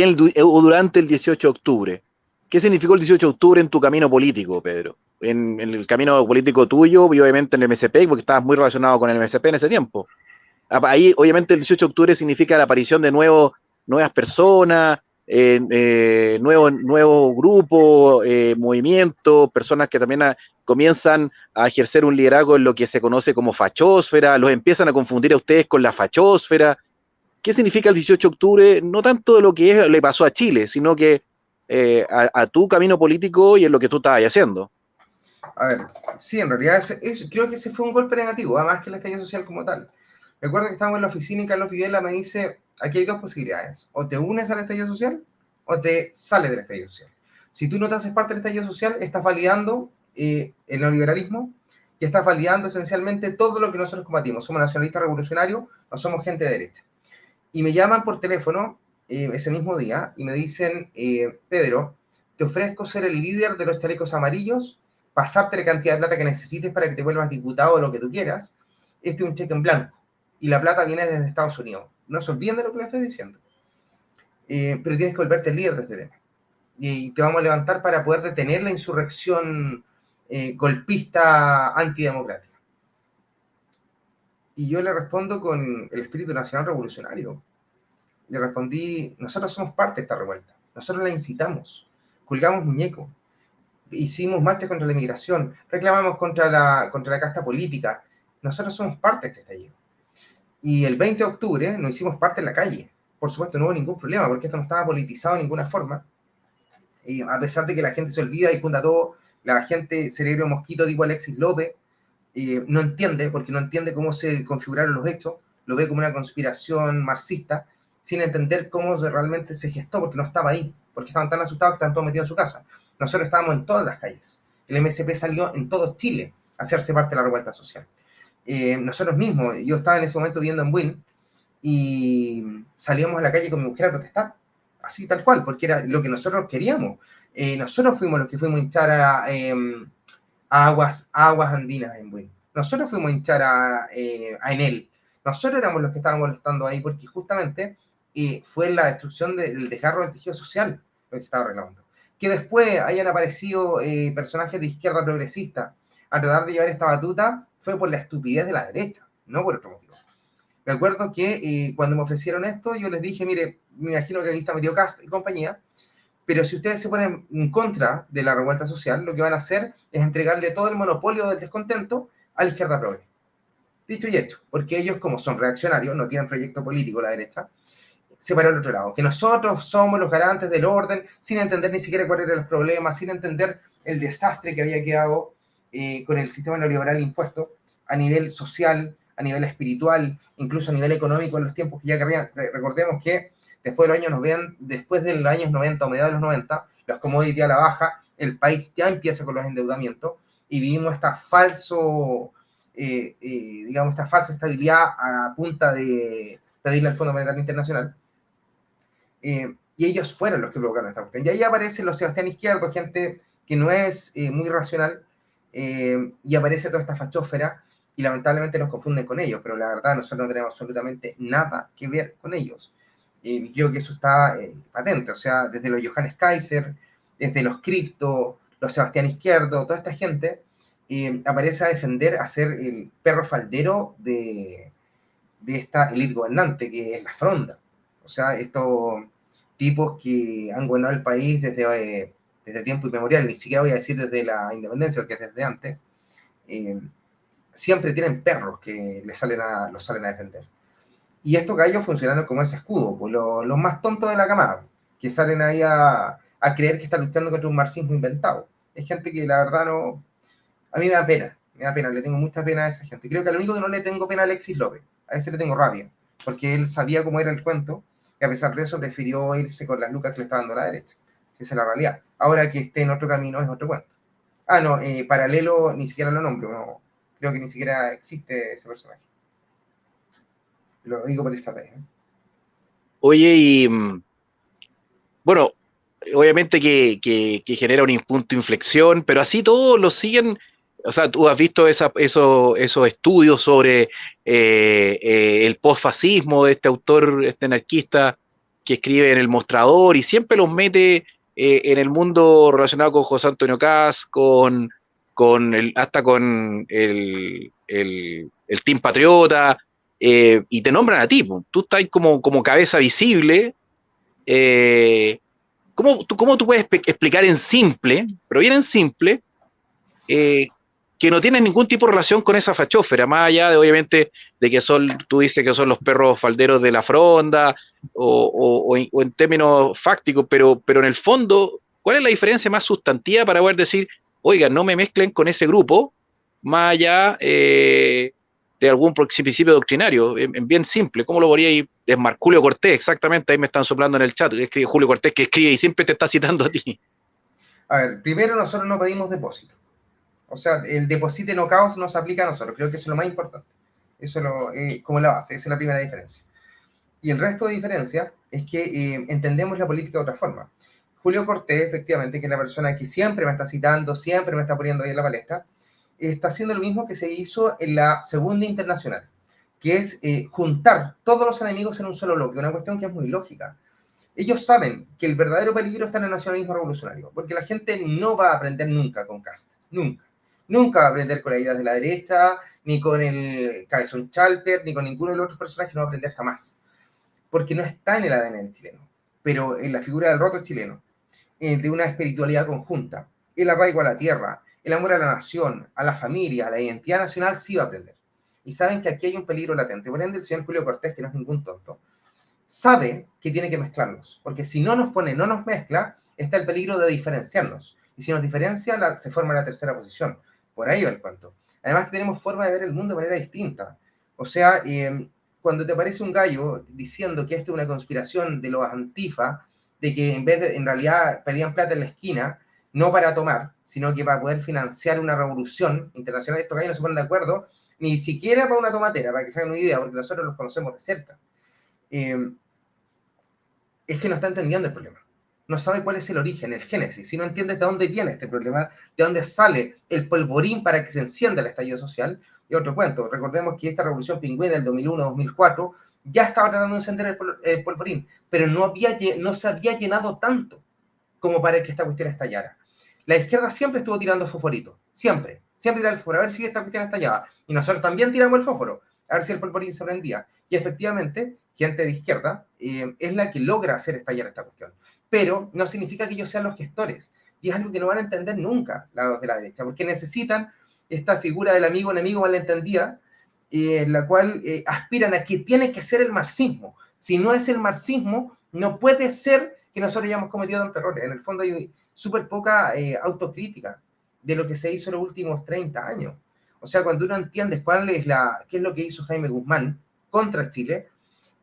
durante el 18 de octubre. ¿Qué significó el 18 de octubre en tu camino político, Pedro? En el camino político tuyo y obviamente en el MSP, porque estabas muy relacionado con el MSP en ese tiempo. Ahí, obviamente, el 18 de octubre significa la aparición de nuevas personas, nuevos grupos, movimientos, personas que también comienzan a ejercer un liderazgo en lo que se conoce como fachósfera, los empiezan a confundir a ustedes con la fachósfera. ¿Qué significa el 18 de octubre? No tanto de lo que le pasó a Chile, sino que a tu camino político y en lo que tú estabas haciendo. A ver, sí, en realidad creo que ese fue un golpe negativo, además que el estallido social como tal. Recuerdo que estábamos en la oficina y Carlos Videla me dice, aquí hay dos posibilidades, o te unes al estallido social o te sales del estallido social. Si tú no te haces parte del estallido social, estás validando el neoliberalismo y estás validando esencialmente todo lo que nosotros combatimos. Somos nacionalistas revolucionarios, no somos gente de derecha. Y me llaman por teléfono ese mismo día y me dicen, Pedro, te ofrezco ser el líder de los chalecos amarillos, pasarte la cantidad de plata que necesites para que te vuelvas diputado o lo que tú quieras. Este es un cheque en blanco. Y la plata viene desde Estados Unidos. No se olviden de lo que les estoy diciendo. Pero tienes que volverte el líder de este tema. Y te vamos a levantar para poder detener la insurrección golpista antidemocrática. Y yo le respondo con el espíritu nacional revolucionario. Le respondí, nosotros somos parte de esta revuelta, nosotros la incitamos, colgamos muñecos, hicimos marchas contra la inmigración, reclamamos contra la casta política, nosotros somos parte de este estallido. Y el 20 de octubre nos hicimos parte en la calle, por supuesto no hubo ningún problema, porque esto no estaba politizado de ninguna forma, y a pesar de que la gente se olvida y funda todo, la gente cerebro mosquito, digo Alexis López, no entiende, porque no entiende cómo se configuraron los hechos, lo ve como una conspiración marxista, sin entender cómo realmente se gestó, porque no estaba ahí, porque estaban tan asustados que estaban todos metidos en su casa. Nosotros estábamos en todas las calles. El MSP salió en todo Chile a hacerse parte de la revuelta social. Nosotros mismos, yo estaba en ese momento viviendo en Buin, y salíamos a la calle con mi mujer a protestar, así tal cual, porque era lo que nosotros queríamos. Nosotros fuimos los que fuimos a hinchar a aguas andinas en Buin. Nosotros fuimos a hinchar a Enel. Nosotros éramos los que estábamos molestando ahí porque justamente fue la destrucción del desgarro del tejido social lo que se estaba reclamando. Que después hayan aparecido personajes de izquierda progresista a tratar de llevar esta batuta fue por la estupidez de la derecha, no por otro motivo. Me acuerdo que cuando me ofrecieron esto, yo les dije, mire, me imagino que aquí está metido Cast y compañía, pero si ustedes se ponen en contra de la revuelta social, lo que van a hacer es entregarle todo el monopolio del descontento a la izquierda progre. Dicho y hecho, porque ellos, como son reaccionarios, no tienen proyecto político la derecha, se paró al otro lado. Que nosotros somos los garantes del orden, sin entender ni siquiera cuáles eran los problemas, sin entender el desastre que había quedado con el sistema neoliberal impuesto a nivel social, a nivel espiritual, incluso a nivel económico en los tiempos que ya corrían. Recordemos que después de los años 90 o mediados de los 90, los commodities a la baja, el país ya empieza con los endeudamientos y vivimos esta falsa estabilidad a punta de pedirle al Fondo Monetario Internacional. Y ellos fueron los que provocaron esta cuestión. Y ahí aparecen los Sebastián Izquierdo, gente que no es muy racional, y aparece toda esta fachósfera, y lamentablemente nos confunden con ellos, pero la verdad nosotros no tenemos absolutamente nada que ver con ellos. Y creo que eso está patente, o sea, desde los Johannes Kaiser, desde los Cripto, los Sebastián Izquierdo, toda esta gente aparece a defender, a ser el perro faldero de esta élite gobernante, que es la fronda. O sea, estos tipos que han gobernado el país desde tiempo inmemorial, ni siquiera voy a decir desde la independencia, porque es desde antes, siempre tienen perros que los salen a defender. Y estos gallos funcionaron como ese escudo, pues los más tontos de la camada, que salen ahí a creer que están luchando contra un marxismo inventado. Es gente que la verdad no... A mí me da pena, le tengo mucha pena a esa gente. Creo que al único que no le tengo pena a Alexis López, a ese le tengo rabia, porque él sabía cómo era el cuento, y a pesar de eso prefirió irse con las lucas que le está dando la derecha. Esa es la realidad. Ahora que esté en otro camino es otro cuento. Ah, no, Paralelo ni siquiera lo nombro, no, creo que ni siquiera existe ese personaje. Lo digo por el chat ahí. Oye, y bueno, obviamente que genera un punto de inflexión, pero así todos lo siguen. o sea, tú has visto esos estudios sobre el postfascismo de este autor, este anarquista que escribe en El Mostrador y siempre los mete en el mundo relacionado con José Antonio Caz, hasta con el Team Patriota, y te nombran a ti, po. Tú estás como cabeza visible. eh, ¿Cómo tú puedes explicar en simple, pero bien en simple, eh, que no tienen ningún tipo de relación con esa fachófera, más allá de obviamente de que tú dices que son los perros falderos de la fronda, o en términos fácticos, pero en el fondo, ¿cuál es la diferencia más sustantiva para poder decir, oiga, no me mezclen con ese grupo, más allá de algún principio doctrinario, en bien simple? ¿Cómo lo podría ir? Es Julio Cortés, exactamente, ahí me están soplando en el chat, que escribe Julio Cortés, que escribe y siempre te está citando a ti. A ver, primero nosotros no pedimos depósito. O sea, el deposite no caos no se aplica a nosotros. Creo que eso es lo más importante. Eso es como la base, esa es la primera diferencia. Y el resto de diferencia es que entendemos la política de otra forma. Julio Cortés, efectivamente, que es la persona que siempre me está citando, siempre me está poniendo ahí en la palestra, está haciendo lo mismo que se hizo en la Segunda Internacional, que es juntar todos los enemigos en un solo bloque, una cuestión que es muy lógica. Ellos saben que el verdadero peligro está en el nacionalismo revolucionario, porque la gente no va a aprender nunca con Kast, nunca. Nunca va a aprender con las ideas de la derecha, ni con el Cabezón Chalper, ni con ninguno de los otros personajes, no va a aprender jamás, porque no está en el ADN chileno, pero en la figura del roto chileno, de una espiritualidad conjunta, el arraigo a la tierra, el amor a la nación, a la familia, a la identidad nacional, sí va a aprender. Y saben que aquí hay un peligro latente. Por ende, el señor Julio Cortés, que no es ningún tonto, sabe que tiene que mezclarnos, porque si no nos pone, no nos mezcla, está el peligro de diferenciarnos. Y si nos diferencia, se forma la tercera posición. Por ahí va el cuento. Además que tenemos forma de ver el mundo de manera distinta. O sea, cuando te aparece un gallo diciendo que esto es una conspiración de los antifa, de que en realidad pedían plata en la esquina, no para tomar, sino que para poder financiar una revolución internacional, estos gallos no se ponen de acuerdo, ni siquiera para una tomatera, para que se hagan una idea, porque nosotros los conocemos de cerca. Es que no está entendiendo el problema. No sabe cuál es el origen, el génesis. Si no entiendes de dónde viene este problema, de dónde sale el polvorín para que se encienda el estallido social, y otro cuento. Recordemos que esta revolución pingüina del 2001-2004 ya estaba tratando de encender el polvorín, pero no se había llenado tanto como para que esta cuestión estallara. La izquierda siempre estuvo tirando fosforito, siempre tiraba el fósforo, a ver si esta cuestión estallaba. Y nosotros también tiramos el fósforo, a ver si el polvorín se prendía. Y efectivamente, gente de izquierda es la que logra hacer estallar esta cuestión. Pero no significa que ellos sean los gestores. Y es algo que no van a entender nunca los de la derecha, porque necesitan esta figura del amigo enemigo malentendida, en la cual aspiran a que tiene que ser el marxismo. Si no es el marxismo, no puede ser que nosotros hayamos cometido tantos errores. En el fondo hay súper poca autocrítica de lo que se hizo en los últimos 30 años. O sea, cuando uno entiende qué es lo que hizo Jaime Guzmán contra Chile,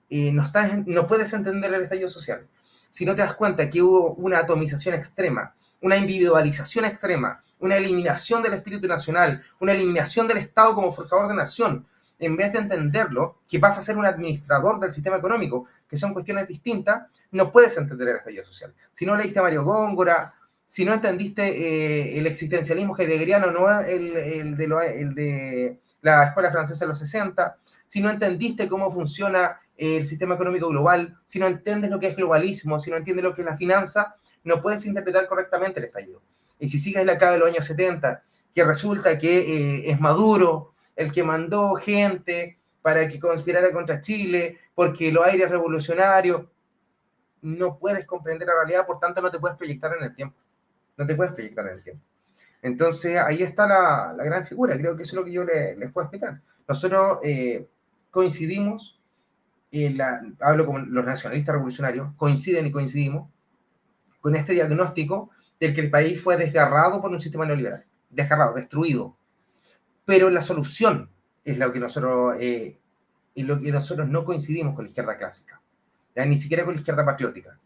no puedes entender el estallido social. Si no te das cuenta que hubo una atomización extrema, una individualización extrema, una eliminación del espíritu nacional, una eliminación del Estado como forjador de nación, en vez de entenderlo, que vas a ser un administrador del sistema económico, que son cuestiones distintas, no puedes entender el estallido social. Si no leíste a Mario Góngora, si no entendiste el existencialismo heideggeriano, no el de la escuela francesa de los 60, si no entendiste cómo funciona el sistema económico global, si no entiendes lo que es globalismo, si no entiendes lo que es la finanza, no puedes interpretar correctamente el estallido. Y si sigues la cara de los años 70, que resulta que es Maduro el que mandó gente para que conspirara contra Chile, porque los aires revolucionarios, no puedes comprender la realidad, por tanto no te puedes proyectar en el tiempo. No te puedes proyectar en el tiempo. Entonces ahí está la gran figura, creo que eso es lo que yo les puedo explicar. Nosotros coincidimos, hablo con los nacionalistas revolucionarios, coinciden y coincidimos con este diagnóstico del que el país fue desgarrado por un sistema neoliberal, desgarrado, destruido. Pero la solución es lo que nosotros no coincidimos con la izquierda clásica, ¿ya? Ni siquiera con la izquierda patriótica.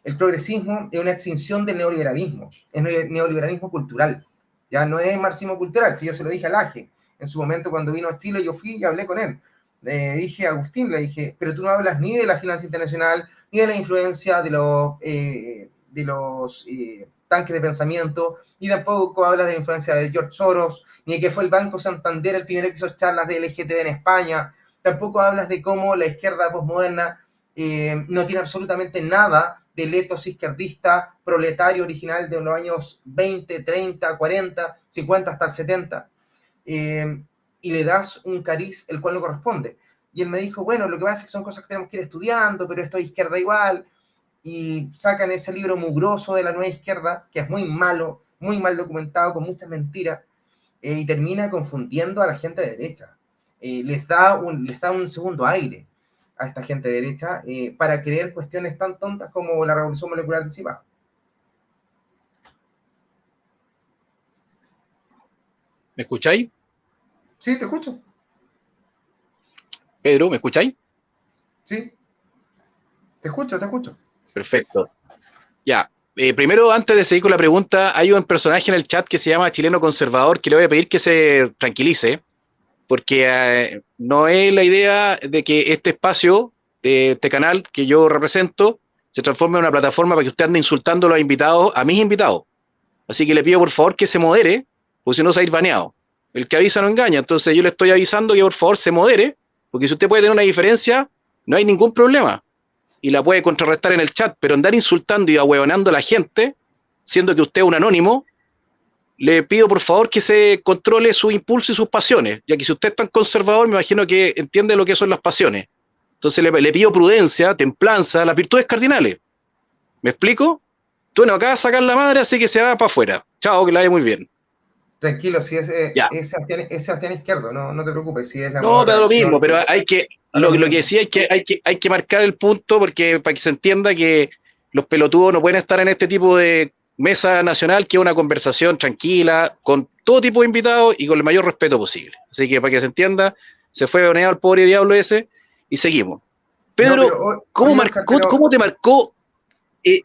El progresismo es una extinción del neoliberalismo, es neoliberalismo cultural, ya no es marxismo cultural. Si yo se lo dije a Laje, en su momento cuando vino a Chile, yo fui y hablé con él. Dije a Agustín, le dije, pero tú no hablas ni de la finanza internacional, ni de la influencia de los tanque de pensamiento, y tampoco hablas de la influencia de George Soros, ni de que fue el Banco Santander el primero que hizo charlas de LGTB en España, tampoco hablas de cómo la izquierda posmoderna no tiene absolutamente nada del etos izquierdista proletario original de los años 20, 30, 40, 50 hasta el 70, y le das un cariz el cual no corresponde. Y él me dijo, bueno, lo que pasa es que son cosas que tenemos que ir estudiando, pero esto es izquierda igual, y sacan ese libro mugroso de la nueva izquierda, que es muy malo, muy mal documentado, con muchas mentiras, y termina confundiendo a la gente de derecha. Les da un segundo aire a esta gente de derecha para creer cuestiones tan tontas como la revolución molecular disipada. ¿Me escucháis? Sí, te escucho. Pedro, ¿me escucháis? Sí, te escucho, te escucho. Perfecto. Ya. Primero, antes de seguir con la pregunta, hay un personaje en el chat que se llama Chileno Conservador que le voy a pedir que se tranquilice, porque no es la idea de que este espacio, de este canal que yo represento, se transforme en una plataforma para que usted ande insultando a los invitados, a mis invitados. Así que le pido por favor que se modere, porque si no se va a ir baneado. El que avisa no engaña, entonces yo le estoy avisando que por favor se modere, porque si usted puede tener una diferencia, no hay ningún problema. Y la puede contrarrestar en el chat, pero andar insultando y ahueonando a la gente, siendo que usted es un anónimo, le pido por favor que se controle su impulso y sus pasiones, ya que si usted es tan conservador, me imagino que entiende lo que son las pasiones. Entonces le pido prudencia, templanza, las virtudes cardinales. ¿Me explico? Tú no acabas de sacar la madre, así que se va para afuera. Chao, que la vaya muy bien. Tranquilo, si es Ya. Sebastián Izquierdo, no te preocupes, si es la No, nueva pero lo mismo, reacción. pero hay que, lo que sí hay que marcar el punto porque para que se entienda que los pelotudos no pueden estar en este tipo de mesa nacional, que es una conversación tranquila, con todo tipo de invitados y con el mayor respeto posible. Así que para que se entienda, se fue baneado el pobre diablo ese y seguimos. Pedro, No, pero ¿cómo, Oscar, pero eh,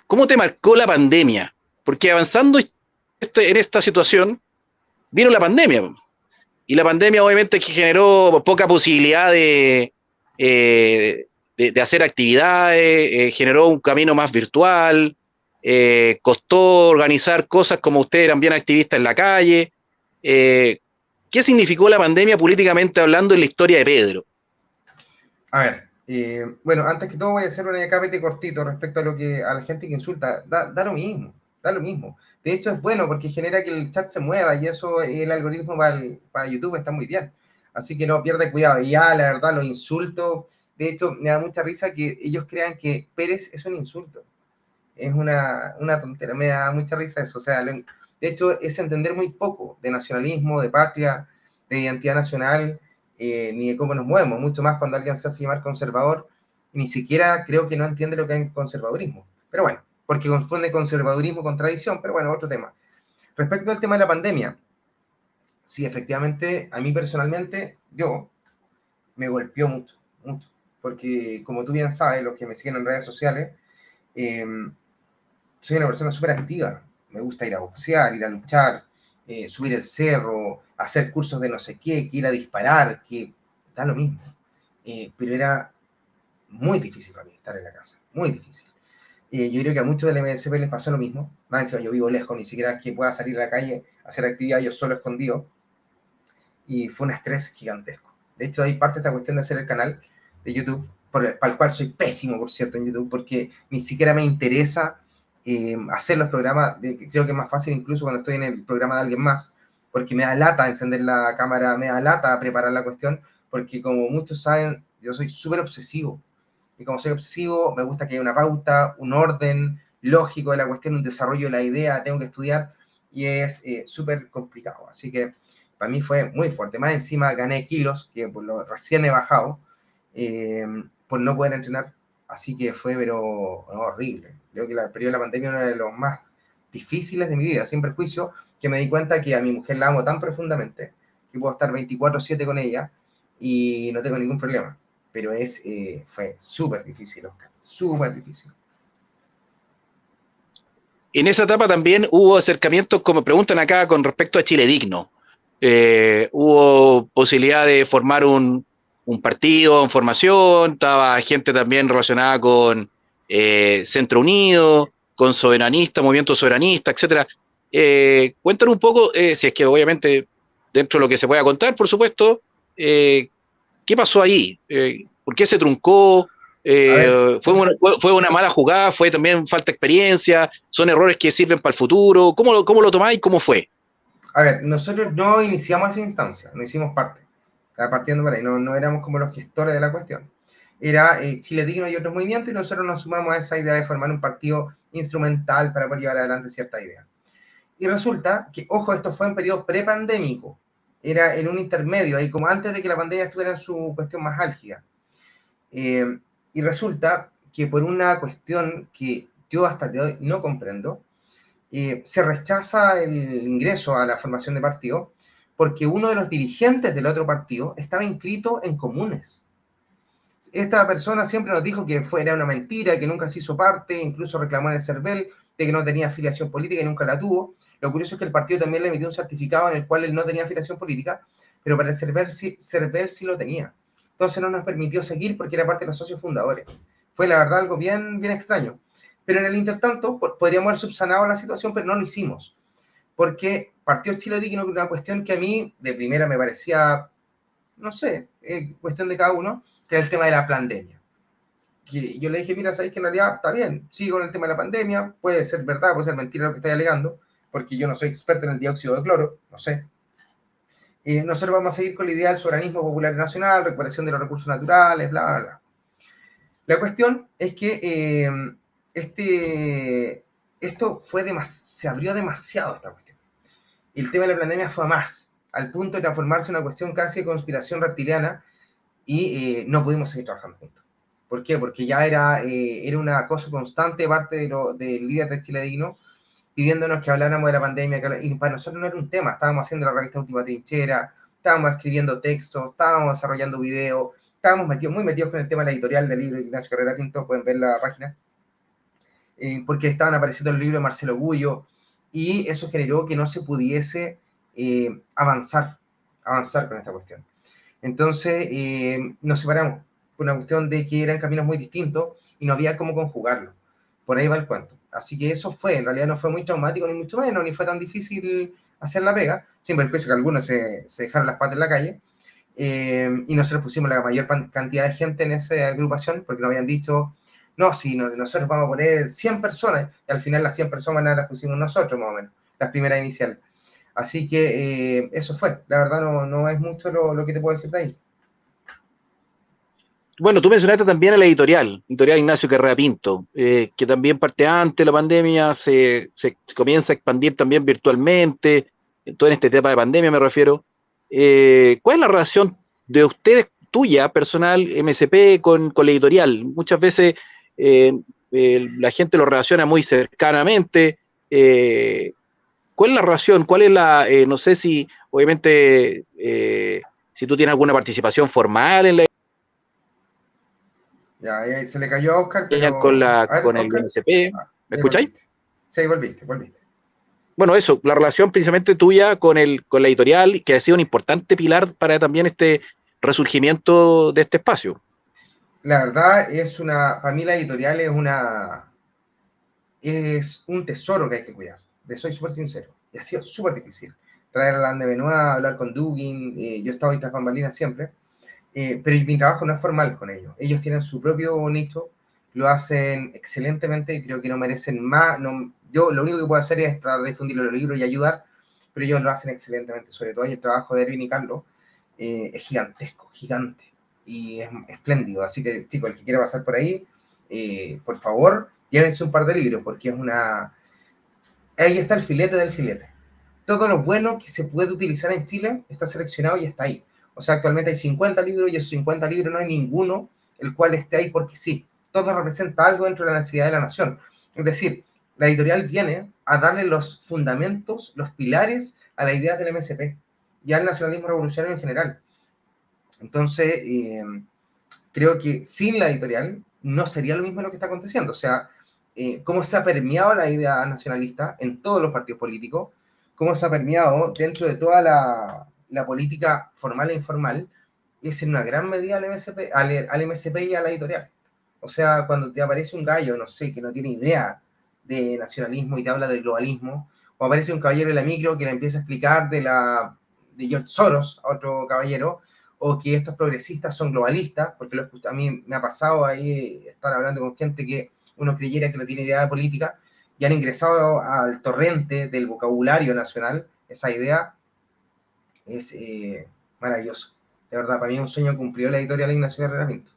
¿cómo te marcó la pandemia? Porque avanzando en esta situación, vino la pandemia. Y la pandemia obviamente que generó poca posibilidad de hacer actividades, generó un camino más virtual, costó organizar cosas como ustedes eran bien activistas en la calle. ¿Qué significó la pandemia políticamente hablando en la historia de Pedro? a ver, bueno, antes que todo voy a hacer un acápite cortito respecto a la gente que insulta. Da lo mismo, da lo mismo. De hecho, es bueno porque genera que el chat se mueva y eso, el algoritmo para YouTube está muy bien. Así que no pierde cuidado. Y ya, la verdad, los insultos, de hecho, me da mucha risa que ellos crean que Pérez es un insulto. Es una tontera, me da mucha risa eso. O sea, de hecho, es entender muy poco de nacionalismo, de patria, de identidad nacional, ni de cómo nos movemos, mucho más cuando alguien se hace llamar conservador, ni siquiera creo que no entiende lo que es conservadurismo. Pero bueno, porque confunde conservadurismo con tradición, pero bueno, otro tema. Respecto al tema de la pandemia, sí, efectivamente, a mí personalmente, yo me golpeó mucho, mucho, porque como tú bien sabes, los que me siguen en redes sociales, eh, soy una persona súper activa. Me gusta ir a boxear, ir a luchar, subir el cerro, hacer cursos de no sé qué, que ir a disparar, que da lo mismo. Pero era muy difícil para mí estar en la casa, muy difícil. Yo creo que a muchos del MSP les pasó lo mismo. Más encima yo vivo lejos, ni siquiera es que pueda salir a la calle a hacer actividad yo solo escondido. Y fue un estrés gigantesco. De hecho, hay parte de esta cuestión de hacer el canal de YouTube, para el cual soy pésimo, por cierto, en YouTube, porque ni siquiera me interesa hacer los programas. Creo que es más fácil incluso cuando estoy en el programa de alguien más, porque me da lata encender la cámara, me da lata preparar la cuestión, porque como muchos saben, yo soy súper obsesivo. Y como soy obsesivo, me gusta que haya una pauta, un orden lógico de la cuestión, un desarrollo de la idea, tengo que estudiar, y es súper complicado. Así que para mí fue muy fuerte. Más encima gané kilos, que por lo recién he bajado, por no poder entrenar. Así que fue, pero no, horrible. Creo que el periodo de la pandemia es uno de los más difíciles de mi vida, sin perjuicio, que me di cuenta que a mi mujer la amo tan profundamente que puedo estar 24/7 con ella y no tengo ningún problema. Pero fue súper difícil, Oscar, súper difícil. En esa etapa también hubo acercamientos, como preguntan acá, con respecto a Chile Digno. Hubo posibilidad de formar un partido en formación, estaba gente también relacionada con Centro Unido. con soberanistas, movimientos soberanistas, etcétera. Cuéntanos un poco, si es que obviamente dentro de lo que se pueda contar, por supuesto, ¿qué pasó ahí? ¿Por qué se truncó? A ver, ¿Fue una mala jugada? ¿Fue también falta de experiencia? ¿Son errores que sirven para el futuro? ¿Cómo lo tomáis? ¿Cómo fue? a ver, nosotros no iniciamos esa instancia, no hicimos parte. Estaba partiendo por ahí, no éramos como los gestores de la cuestión. Era Chile Digno y otros movimientos, y nosotros nos sumamos a esa idea de formar un partido instrumental para poder llevar adelante cierta idea. Y resulta que, ojo, esto fue en periodo prepandémico, era en un intermedio, ahí como antes de que la pandemia estuviera en su cuestión más álgida. Y resulta que por una cuestión que yo hasta el día de hoy no comprendo, se rechaza el ingreso a la formación de partido porque uno de los dirigentes del otro partido estaba inscrito en comunes. Esta persona siempre nos dijo que era una mentira, que nunca se hizo parte, incluso reclamó en el CERVEL de que no tenía afiliación política y nunca la tuvo. Lo curioso es que el partido también le emitió un certificado en el cual él no tenía afiliación política, pero para el CERVEL sí lo tenía. Entonces no nos permitió seguir porque era parte de los socios fundadores. Fue la verdad algo bien, bien extraño. Pero en el intertanto podríamos haber subsanado la situación, pero no lo hicimos. Porque partió Chile Digno, una cuestión que a mí de primera me parecía, no sé, cuestión de cada uno, que era el tema de la pandemia. Que yo le dije, mira, sabéis que en realidad está bien, sigo con el tema de la pandemia, puede ser verdad, puede ser mentira lo que estáis alegando, porque yo no soy experto en el dióxido de cloro, no sé. Nosotros vamos a seguir con la idea del soberanismo popular y nacional, recuperación de los recursos naturales, bla, bla, bla. La cuestión es que esto se abrió demasiado esta cuestión. El tema de la pandemia fue a más, al punto de transformarse en una cuestión casi de conspiración reptiliana, y no pudimos seguir trabajando juntos. ¿Por qué? Porque ya era un acoso constante de parte del líder de Chile Digno, pidiéndonos que habláramos de la pandemia, y para nosotros no era un tema, estábamos haciendo la revista Última Trinchera, estábamos escribiendo textos, estábamos desarrollando videos, estábamos muy metidos con el tema de la editorial del libro de Ignacio Carrera Pinto, pueden ver la página, porque estaban apareciendo en el libro de Marcelo Gullo, y eso generó que no se pudiese avanzar con esta cuestión. Entonces nos separamos por una cuestión de que eran caminos muy distintos y no había cómo conjugarlo. Por ahí va el cuento. Así que eso fue, en realidad no fue muy traumático ni mucho menos, ni fue tan difícil hacer la pega, sin perjuicio que algunos se dejaron las patas en la calle, y nosotros pusimos la mayor cantidad de gente en esa agrupación, porque nos habían dicho, no, si nosotros vamos a poner 100 personas, y al final las 100 personas las pusimos nosotros más o menos, las primeras iniciales. Así que eso fue, la verdad no es mucho lo que te puedo decir de ahí. Bueno, tú mencionaste también a la editorial Ignacio Carrera Pinto, que también parte antes de la pandemia, se comienza a expandir también virtualmente, todo en este tema de pandemia me refiero. ¿Cuál es la relación de ustedes, tuya, personal, MSP, con la editorial? Muchas veces la gente lo relaciona muy cercanamente. ¿Cuál es la relación? ¿Cuál es no sé si, obviamente, si tú tienes alguna participación formal en la Ya se le cayó a Oscar, pero... con A ver, con el Oscar. MSP. ¿Me Ahí escucháis? volviste. Sí, volviste. Bueno, eso, la relación precisamente tuya con la editorial, que ha sido un importante pilar para también este resurgimiento de este espacio. La verdad para mí la editorial es un tesoro que hay que cuidar. Les soy súper sincero. Y ha sido súper difícil. Traer a Lande Benoit, hablar con Dugin, yo he estado ahí tras bambalinas siempre. Pero mi trabajo no es formal con ellos. Ellos tienen su propio nicho, lo hacen excelentemente y creo que no merecen más. Yo lo único que puedo hacer es tratar de difundir los libros y ayudar, pero ellos lo hacen excelentemente. Sobre todo el trabajo de Erwin y Carlos es gigantesco, gigante y es espléndido. Así que, chicos, el que quiera pasar por ahí, por favor, llévense un par de libros porque ahí está el filete del filete. Todo lo bueno que se puede utilizar en Chile está seleccionado y está ahí. O sea, actualmente hay 50 libros y esos 50 libros no hay ninguno el cual esté ahí porque sí. Todo representa algo dentro de la necesidad de la nación. Es decir, la editorial viene a darle los fundamentos, los pilares a la idea del MSP y al nacionalismo revolucionario en general. Entonces, creo que sin la editorial no sería lo mismo lo que está aconteciendo. O sea, cómo se ha permeado la idea nacionalista en todos los partidos políticos, cómo se ha permeado dentro de toda la política formal e informal, es en una gran medida al MSP y a la editorial. O sea, cuando te aparece un gallo, no sé, que no tiene idea de nacionalismo y te habla del globalismo, o aparece un caballero de la micro que le empieza a explicar de George Soros a otro caballero, o que estos progresistas son globalistas, porque a mí me ha pasado ahí estar hablando con gente que uno creyera que no tiene idea de política, y han ingresado al torrente del vocabulario nacional. Esa idea es maravilloso. De verdad, para mí es un sueño cumplido la editorial Ignacio Guerrero Pinto.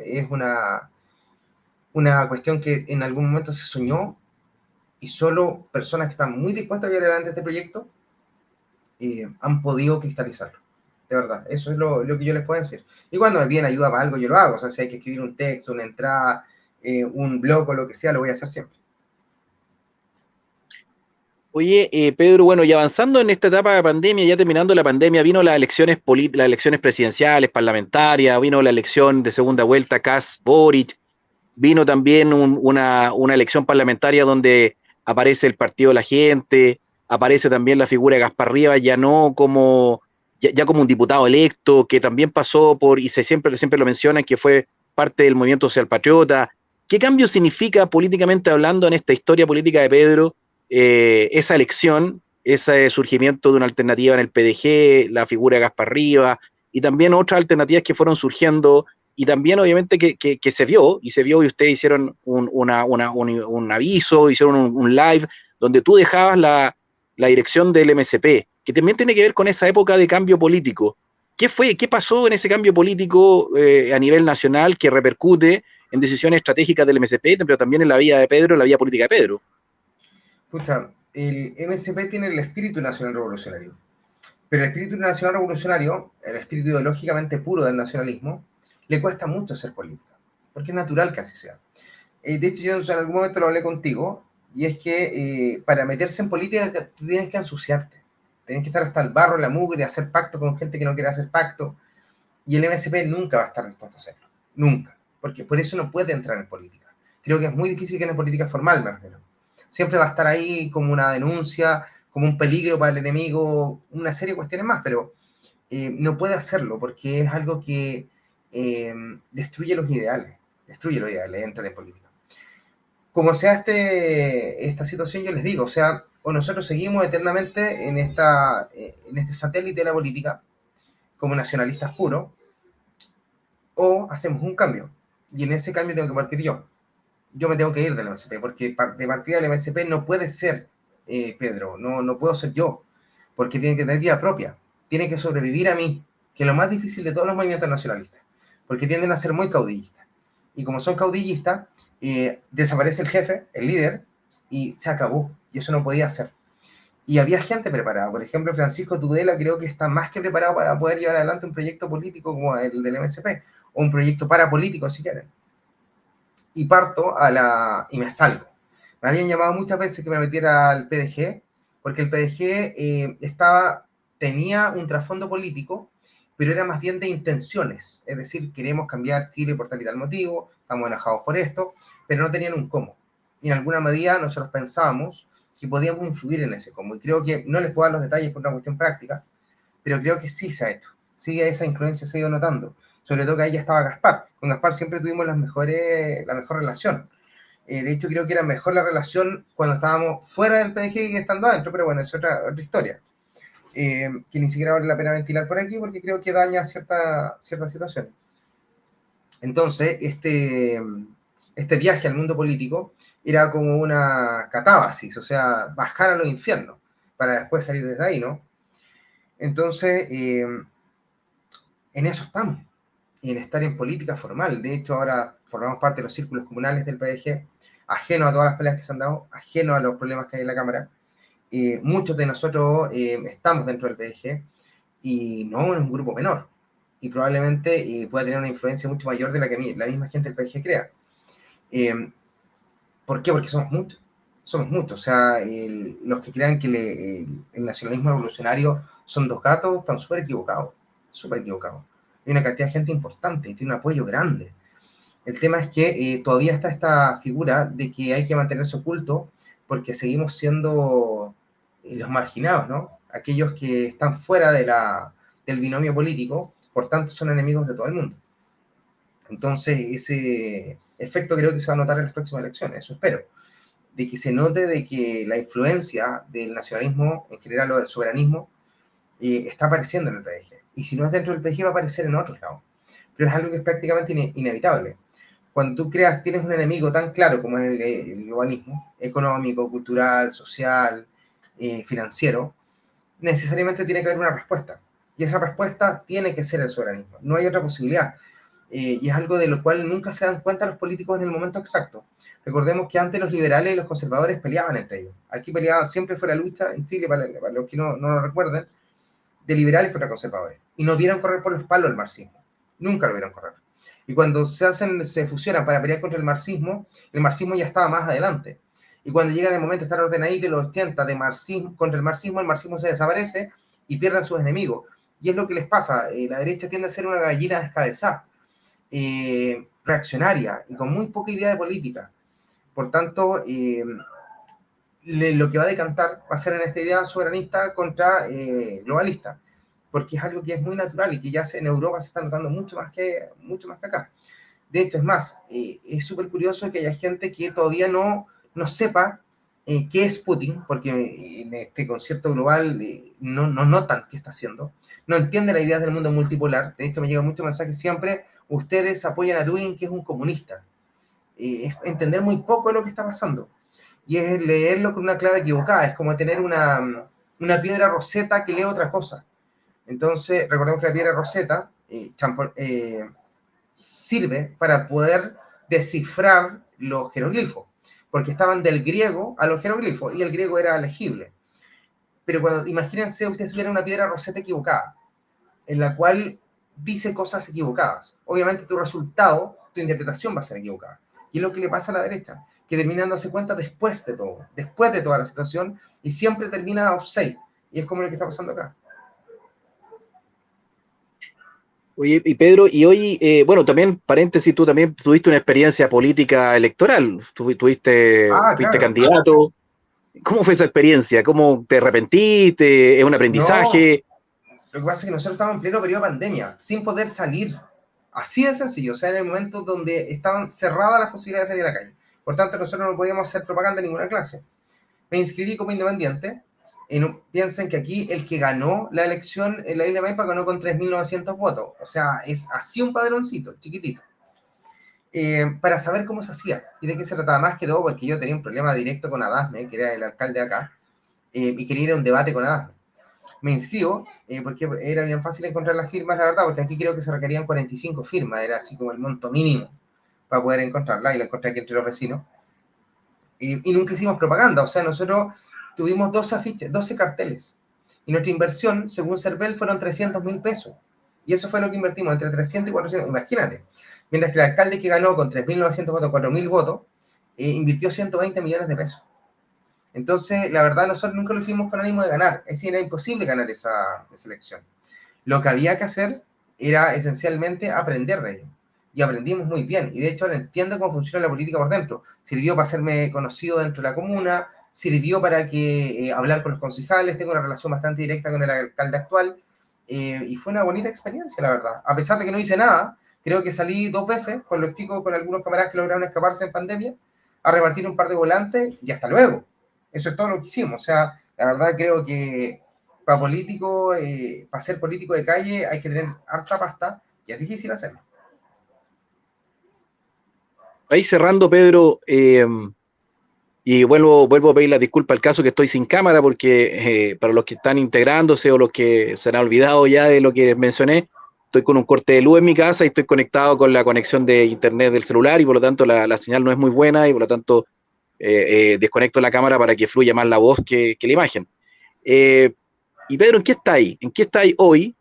Es una cuestión que en algún momento se soñó y solo personas que están muy dispuestas a llevar adelante este proyecto han podido cristalizarlo. De verdad, eso es lo que yo les puedo decir. Y cuando me piden ayuda para algo, yo lo hago. O sea, si hay que escribir un texto, una entrada, un blog o lo que sea, lo voy a hacer siempre. Oye, Pedro, bueno, y avanzando en esta etapa de pandemia, ya terminando la pandemia, vino las elecciones presidenciales, parlamentarias, vino la elección de segunda vuelta, Kast-Boric, vino también una elección parlamentaria donde aparece el Partido de la Gente, aparece también la figura de Gaspar Rivas, ya no como, ya como un diputado electo, que también pasó por, y siempre lo mencionan, que fue parte del movimiento social patriota. ¿Qué cambio significa políticamente hablando en esta historia política de Pedro esa elección, ese surgimiento de una alternativa en el PDG, la figura de Gaspar Rivas, y también otras alternativas que fueron surgiendo, y también obviamente que se vio, y ustedes hicieron un aviso, hicieron un live, donde tú dejabas la dirección del MSP, que también tiene que ver con esa época de cambio político. ¿Qué pasó en ese cambio político a nivel nacional que repercute en decisiones estratégicas del MSP, pero también en la vida de Pedro, en la vida política de Pedro? Escucha, el MSP tiene el espíritu nacional revolucionario, pero el espíritu nacional revolucionario, el espíritu ideológicamente puro del nacionalismo, le cuesta mucho hacer política, porque es natural que así sea. De hecho, yo en algún momento lo hablé contigo, y es que para meterse en política tú tienes que ensuciarte, tienes que estar hasta el barro, la mugre, hacer pacto con gente que no quiere hacer pacto, y el MSP nunca va a estar dispuesto a hacerlo, nunca, porque por eso no puede entrar en política. Creo que es muy difícil que en política formal, me refiero. Siempre va a estar ahí como una denuncia, como un peligro para el enemigo, una serie de cuestiones más, pero no puede hacerlo porque es algo que destruye los ideales, entrar en política. Como sea esta situación, yo les digo, o sea, o nosotros seguimos eternamente en este satélite de la política como nacionalistas puros, o hacemos un cambio. Y en ese cambio tengo que partir yo. Yo me tengo que ir del MSP, porque de partida del MSP no puede ser Pedro, no puedo ser yo, porque tiene que tener vida propia, tiene que sobrevivir a mí, que es lo más difícil de todos los movimientos nacionalistas, porque tienden a ser muy caudillistas. Y como son caudillistas, desaparece el jefe, el líder, y se acabó, y eso no podía ser. Y había gente preparada, por ejemplo, Francisco Tudela creo que está más que preparado para poder llevar adelante un proyecto político como el del MSP, o un proyecto parapolítico, si quieren. Y parto y me salgo. Me habían llamado muchas veces que me metiera al PDG, porque el PDG tenía un trasfondo político, pero era más bien de intenciones, es decir, queremos cambiar Chile por tal y tal motivo, estamos enojados por esto, pero no tenían un cómo. Y en alguna medida nosotros pensábamos que podíamos influir en ese cómo, y creo que no les puedo dar los detalles por una cuestión práctica, pero creo que sí se ha hecho, sí esa influencia se ha ido notando, sobre todo que ahí ya estaba Gaspar. Con Gaspar siempre tuvimos la mejor relación. De hecho, creo que era mejor la relación cuando estábamos fuera del PDG que estando adentro, pero bueno, es otra historia. Que ni siquiera vale la pena ventilar por aquí porque creo que daña ciertas situaciones. Entonces, este viaje al mundo político era como una catábasis, o sea, bajar a los infiernos para después salir desde ahí, ¿no? Entonces, en eso estamos, en estar en política formal. De hecho, ahora formamos parte de los círculos comunales del PDG, ajeno a todas las peleas que se han dado, ajeno a los problemas que hay en la Cámara. Muchos de nosotros estamos dentro del PDG y no es un grupo menor. Y probablemente pueda tener una influencia mucho mayor de la que la misma gente del PDG crea. ¿Por qué? Porque somos muchos. Somos muchos. O sea, los que crean que el nacionalismo revolucionario son dos gatos están súper equivocados. Súper equivocados. Hay una cantidad de gente importante, tiene un apoyo grande. El tema es que todavía está esta figura de que hay que mantenerse oculto porque seguimos siendo los marginados, ¿no? Aquellos que están fuera del binomio político, por tanto son enemigos de todo el mundo. Entonces ese efecto creo que se va a notar en las próximas elecciones, eso espero. de que se note de que la influencia del nacionalismo en general o del soberanismo está apareciendo en el PDG. Y si no es dentro del PDG va a aparecer en otros lados. Pero es algo que es prácticamente inevitable. Cuando tú tienes un enemigo tan claro como es el globalismo, económico, cultural, social, financiero, necesariamente tiene que haber una respuesta. Y esa respuesta tiene que ser el soberanismo. No hay otra posibilidad. Y es algo de lo cual nunca se dan cuenta los políticos en el momento exacto. Recordemos que antes los liberales y los conservadores peleaban entre ellos. Aquí peleaban, siempre fue la lucha en Chile, para los que no lo recuerden, de liberales contra conservadores. Y no vieron correr por los palos el marxismo. Nunca lo vieron correr. Y cuando se fusionan para pelear contra el marxismo ya estaba más adelante. Y cuando llega el momento de estar ordenadito de los 80 de marxismo, contra el marxismo se desaparece y pierden sus enemigos. Y es lo que les pasa. La derecha tiende a ser una gallina descabezada, reaccionaria y con muy poca idea de política. Por tanto, lo que va a decantar va a ser en esta idea soberanista contra globalista, porque es algo que es muy natural y que ya en Europa se está notando mucho más que acá. De hecho, es más, es súper curioso que haya gente que todavía no sepa qué es Putin, porque en este concierto global no notan qué está haciendo, no entienden la idea del mundo multipolar. De hecho, me llega mucho mensaje siempre: ustedes apoyan a Dugin, que es un comunista. Es entender muy poco de lo que está pasando. Y es leerlo con una clave equivocada. Es como tener una piedra roseta que lee otra cosa. Entonces, recordemos que la piedra roseta sirve para poder descifrar los jeroglifos, porque estaban del griego a los jeroglifos, y el griego era legible. Pero imagínense, ustedes tuvieran una piedra roseta equivocada, en la cual dice cosas equivocadas. Obviamente tu resultado, tu interpretación va a ser equivocada. Y es lo que le pasa a la derecha, que termina dándose cuenta después de todo, después de toda la situación, y siempre termina offside. Y es como lo que está pasando acá. Oye, y Pedro, y hoy, bueno, también, paréntesis, tú también tuviste una experiencia política electoral, fuiste Claro. candidato. ¿Cómo fue esa experiencia? ¿Cómo te arrepentiste? ¿Es un aprendizaje? No, lo que pasa es que nosotros estábamos en pleno periodo de pandemia, sin poder salir. Así de sencillo, o sea, en el momento donde estaban cerradas las posibilidades de salir a la calle. Por tanto, nosotros no podíamos hacer propaganda en ninguna clase. Me inscribí como independiente. Y no piensen que aquí el que ganó la elección en la isla de Maipa ganó con 3.900 votos. O sea, es así un padroncito, chiquitito. Para saber cómo se hacía y de qué se trataba. Más que todo porque yo tenía un problema directo con Adasme, que era el alcalde de acá, y quería ir a un debate con Adasme. Me inscribo, porque era bien fácil encontrar las firmas, la verdad, porque aquí creo que se requerían 45 firmas, era así como el monto mínimo para poder encontrarla, y la encontré aquí entre los vecinos. Y nunca hicimos propaganda, o sea, nosotros tuvimos 12 afiches, 12 carteles, y nuestra inversión, según Cervel, fueron 300.000 pesos, y eso fue lo que invertimos, entre 300 y 400, imagínate. Mientras que el alcalde que ganó con 3.900 votos, 4.000 votos, invirtió 120 millones de pesos. Entonces, la verdad, nosotros nunca lo hicimos con ánimo de ganar. Es decir, era imposible ganar esa elección. Lo que había que hacer era esencialmente aprender de ello. Y aprendimos muy bien. Y de hecho, ahora entiendo cómo funciona la política por dentro. Sirvió para hacerme conocido dentro de la comuna, sirvió para que hablar con los concejales, tengo una relación bastante directa con el alcalde actual. Y fue una bonita experiencia, la verdad. A pesar de que no hice nada, creo que salí 2 veces con los chicos, con algunos camaradas que lograron escaparse en pandemia, a repartir un par de volantes y hasta luego. Eso es todo lo que hicimos. O sea, la verdad creo que para político, para ser político de calle hay que tener harta pasta y es difícil hacerlo. Ahí cerrando, Pedro, y vuelvo a pedir la disculpa al caso que estoy sin cámara, porque para los que están integrándose o los que se han olvidado ya de lo que mencioné, estoy con un corte de luz en mi casa y estoy conectado con la conexión de internet del celular, y por lo tanto la señal no es muy buena, y por lo tanto desconecto la cámara para que fluya más la voz que la imagen. Y Pedro, ¿en qué está ahí? ¿En qué está ahí hoy?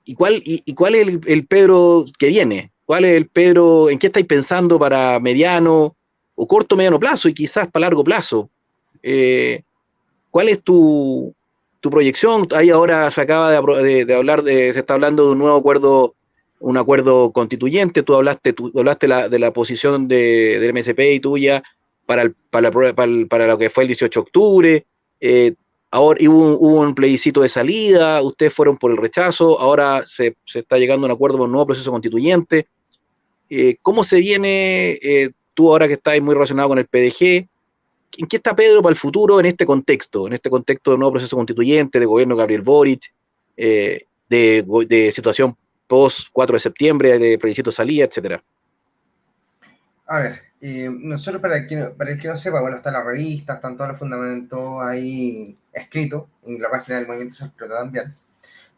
¿Y cuál es el Pedro que viene? ¿Cuál es el Pedro? ¿En qué estáis pensando para mediano o corto mediano plazo, y quizás para largo plazo? ¿Cuál es tu proyección? Ahí ahora se acaba de hablar, se está hablando de un nuevo acuerdo, un acuerdo constituyente. Tú hablaste de la posición del MSP y tuya para lo que fue el 18 de octubre. Ahora hubo un plebiscito de salida, ustedes fueron por el rechazo, ahora se está llegando a un acuerdo por un nuevo proceso constituyente. ¿Cómo se viene, tú ahora que estás muy relacionado con el PDG, ¿En qué está Pedro para el futuro en este contexto de nuevo proceso constituyente, de gobierno Gabriel Boric, de situación post 4 de septiembre, de plebiscito salida, etcétera? A ver, nosotros para el que no sepa, bueno, está la revista, están todos los fundamentos ahí escritos en la página del Movimiento Social, pero también.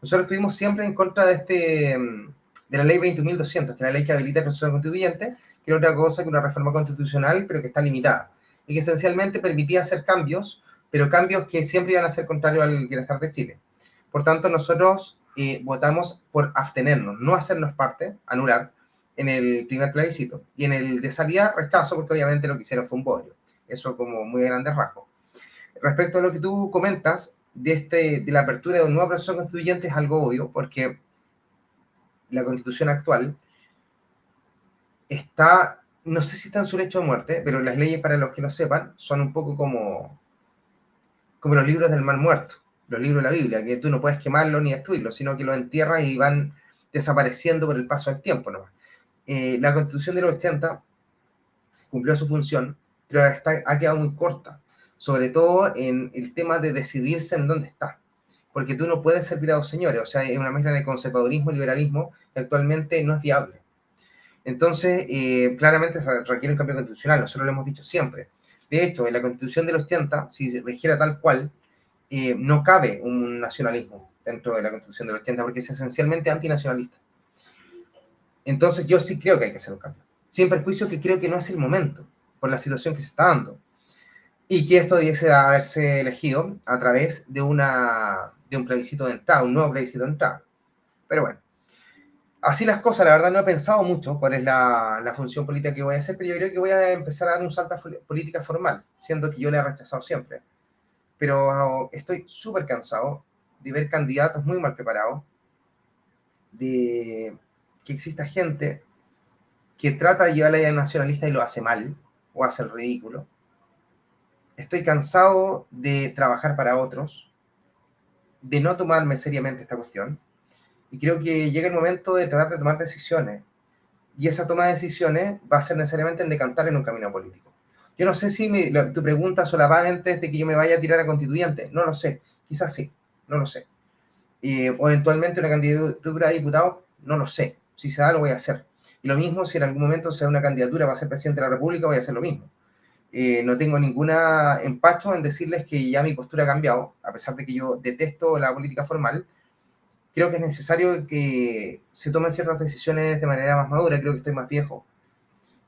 Nosotros estuvimos siempre en contra de la ley 21.200, que es la ley que habilita el proceso constituyente, que es otra cosa que una reforma constitucional, pero que está limitada, y que esencialmente permitía hacer cambios, pero cambios que siempre iban a ser contrarios al bienestar de Chile. Por tanto, nosotros votamos por abstenernos, no hacernos parte, anular, en el primer plebiscito. Y en el de salida, rechazo, porque obviamente lo que hicieron fue un bodrio. Eso como muy grande rasgo. Respecto a lo que tú comentas, de la apertura de un nuevo proceso constituyente, es algo obvio, porque la constitución actual está, no sé si está en su lecho de muerte, pero las leyes, para los que no sepan, son un poco como los libros del mal muerto, los libros de la Biblia, que tú no puedes quemarlos ni destruirlos, sino que los entierras y van desapareciendo por el paso del tiempo nomás. La constitución de los 80 cumplió su función, pero ha quedado muy corta, sobre todo en el tema de decidirse en dónde está, porque tú no puedes servir a dos señores, o sea, es una mezcla de conservadurismo y liberalismo que actualmente no es viable. Entonces, claramente se requiere un cambio constitucional, nosotros lo hemos dicho siempre. De hecho, en la constitución del 80, si se regiera tal cual, no cabe un nacionalismo dentro de la constitución del 80, porque es esencialmente antinacionalista. Entonces, yo sí creo que hay que hacer un cambio, sin perjuicio que creo que no es el momento, por la situación que se está dando, y que esto debiese haberse elegido a través de un plebiscito de entrada, un nuevo plebiscito de entrada. Pero bueno, así las cosas, la verdad no he pensado mucho cuál es la función política que voy a hacer, pero yo creo que voy a empezar a dar un salto a política formal, siendo que yo la he rechazado siempre. Pero estoy súper cansado de ver candidatos muy mal preparados, de que exista gente que trata de llevar la idea nacionalista y lo hace mal, o hace el ridículo. Estoy cansado de trabajar para otros, de no tomarme seriamente esta cuestión, y creo que llega el momento de tratar de tomar decisiones, y esa toma de decisiones va a ser necesariamente en decantar en un camino político. Yo no sé si tu pregunta solamente es de que yo me vaya a tirar a constituyente, no lo sé, quizás sí, no lo sé. O eventualmente una candidatura a diputado, no lo sé, si se da lo voy a hacer. Y lo mismo si en algún momento se da una candidatura para ser presidente de la República, voy a hacer lo mismo. No tengo ninguna empacho en decirles que ya mi postura ha cambiado, a pesar de que yo detesto la política formal. Creo que es necesario que se tomen ciertas decisiones de manera más madura, creo que estoy más viejo.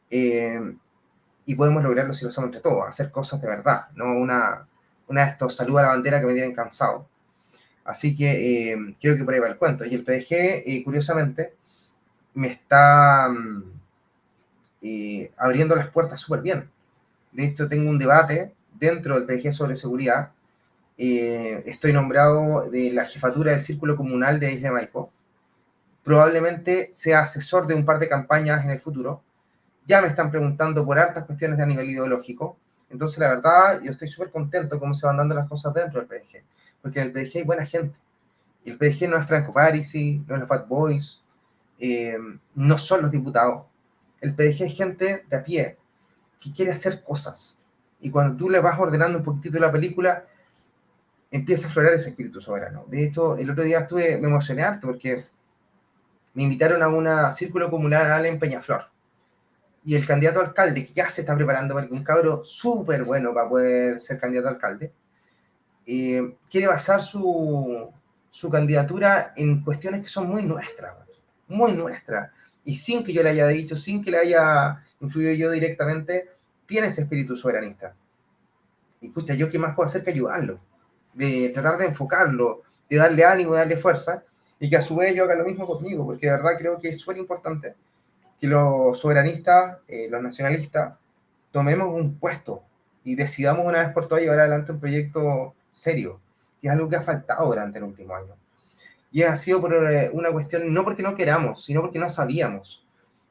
Y podemos lograrlo si lo hacemos entre todos, hacer cosas de verdad, no una de estos saludos a la bandera que me tienen cansado. Así que creo que por ahí va el cuento. Y el PDG, curiosamente, me está abriendo las puertas súper bien. De hecho, tengo un debate dentro del PDG sobre seguridad. Estoy nombrado de la jefatura del Círculo Comunal de Isla de Maipo. Probablemente sea asesor de un par de campañas en el futuro. Ya me están preguntando por hartas cuestiones de a nivel ideológico. Entonces, la verdad, yo estoy súper contento cómo se van dando las cosas dentro del PDG. Porque en el PDG hay buena gente. Y el PDG no es Franco Parisi, no es los Fat Boys, no son los diputados. El PDG es gente de a pie que quiere hacer cosas. Y cuando tú le vas ordenando un poquitito la película, empieza a aflorar ese espíritu soberano. De hecho, el otro día me emocioné harto porque me invitaron a un círculo comunal en Peñaflor. Y el candidato a alcalde, que ya se está preparando, porque un cabro súper bueno para poder ser candidato a alcalde, quiere basar su candidatura en cuestiones que son muy nuestras, y sin que yo le haya dicho, sin que le haya influido yo directamente, tiene ese espíritu soberanista. Y pucha, ¿yo qué más puedo hacer que ayudarlo? De tratar de enfocarlo, de darle ánimo, de darle fuerza, y que a su vez yo haga lo mismo conmigo, porque de verdad creo que es súper importante que los soberanistas, los nacionalistas, tomemos un puesto y decidamos una vez por todas llevar adelante un proyecto serio, que es algo que ha faltado durante el último año. Y ha sido por una cuestión, no porque no queramos, sino porque no sabíamos.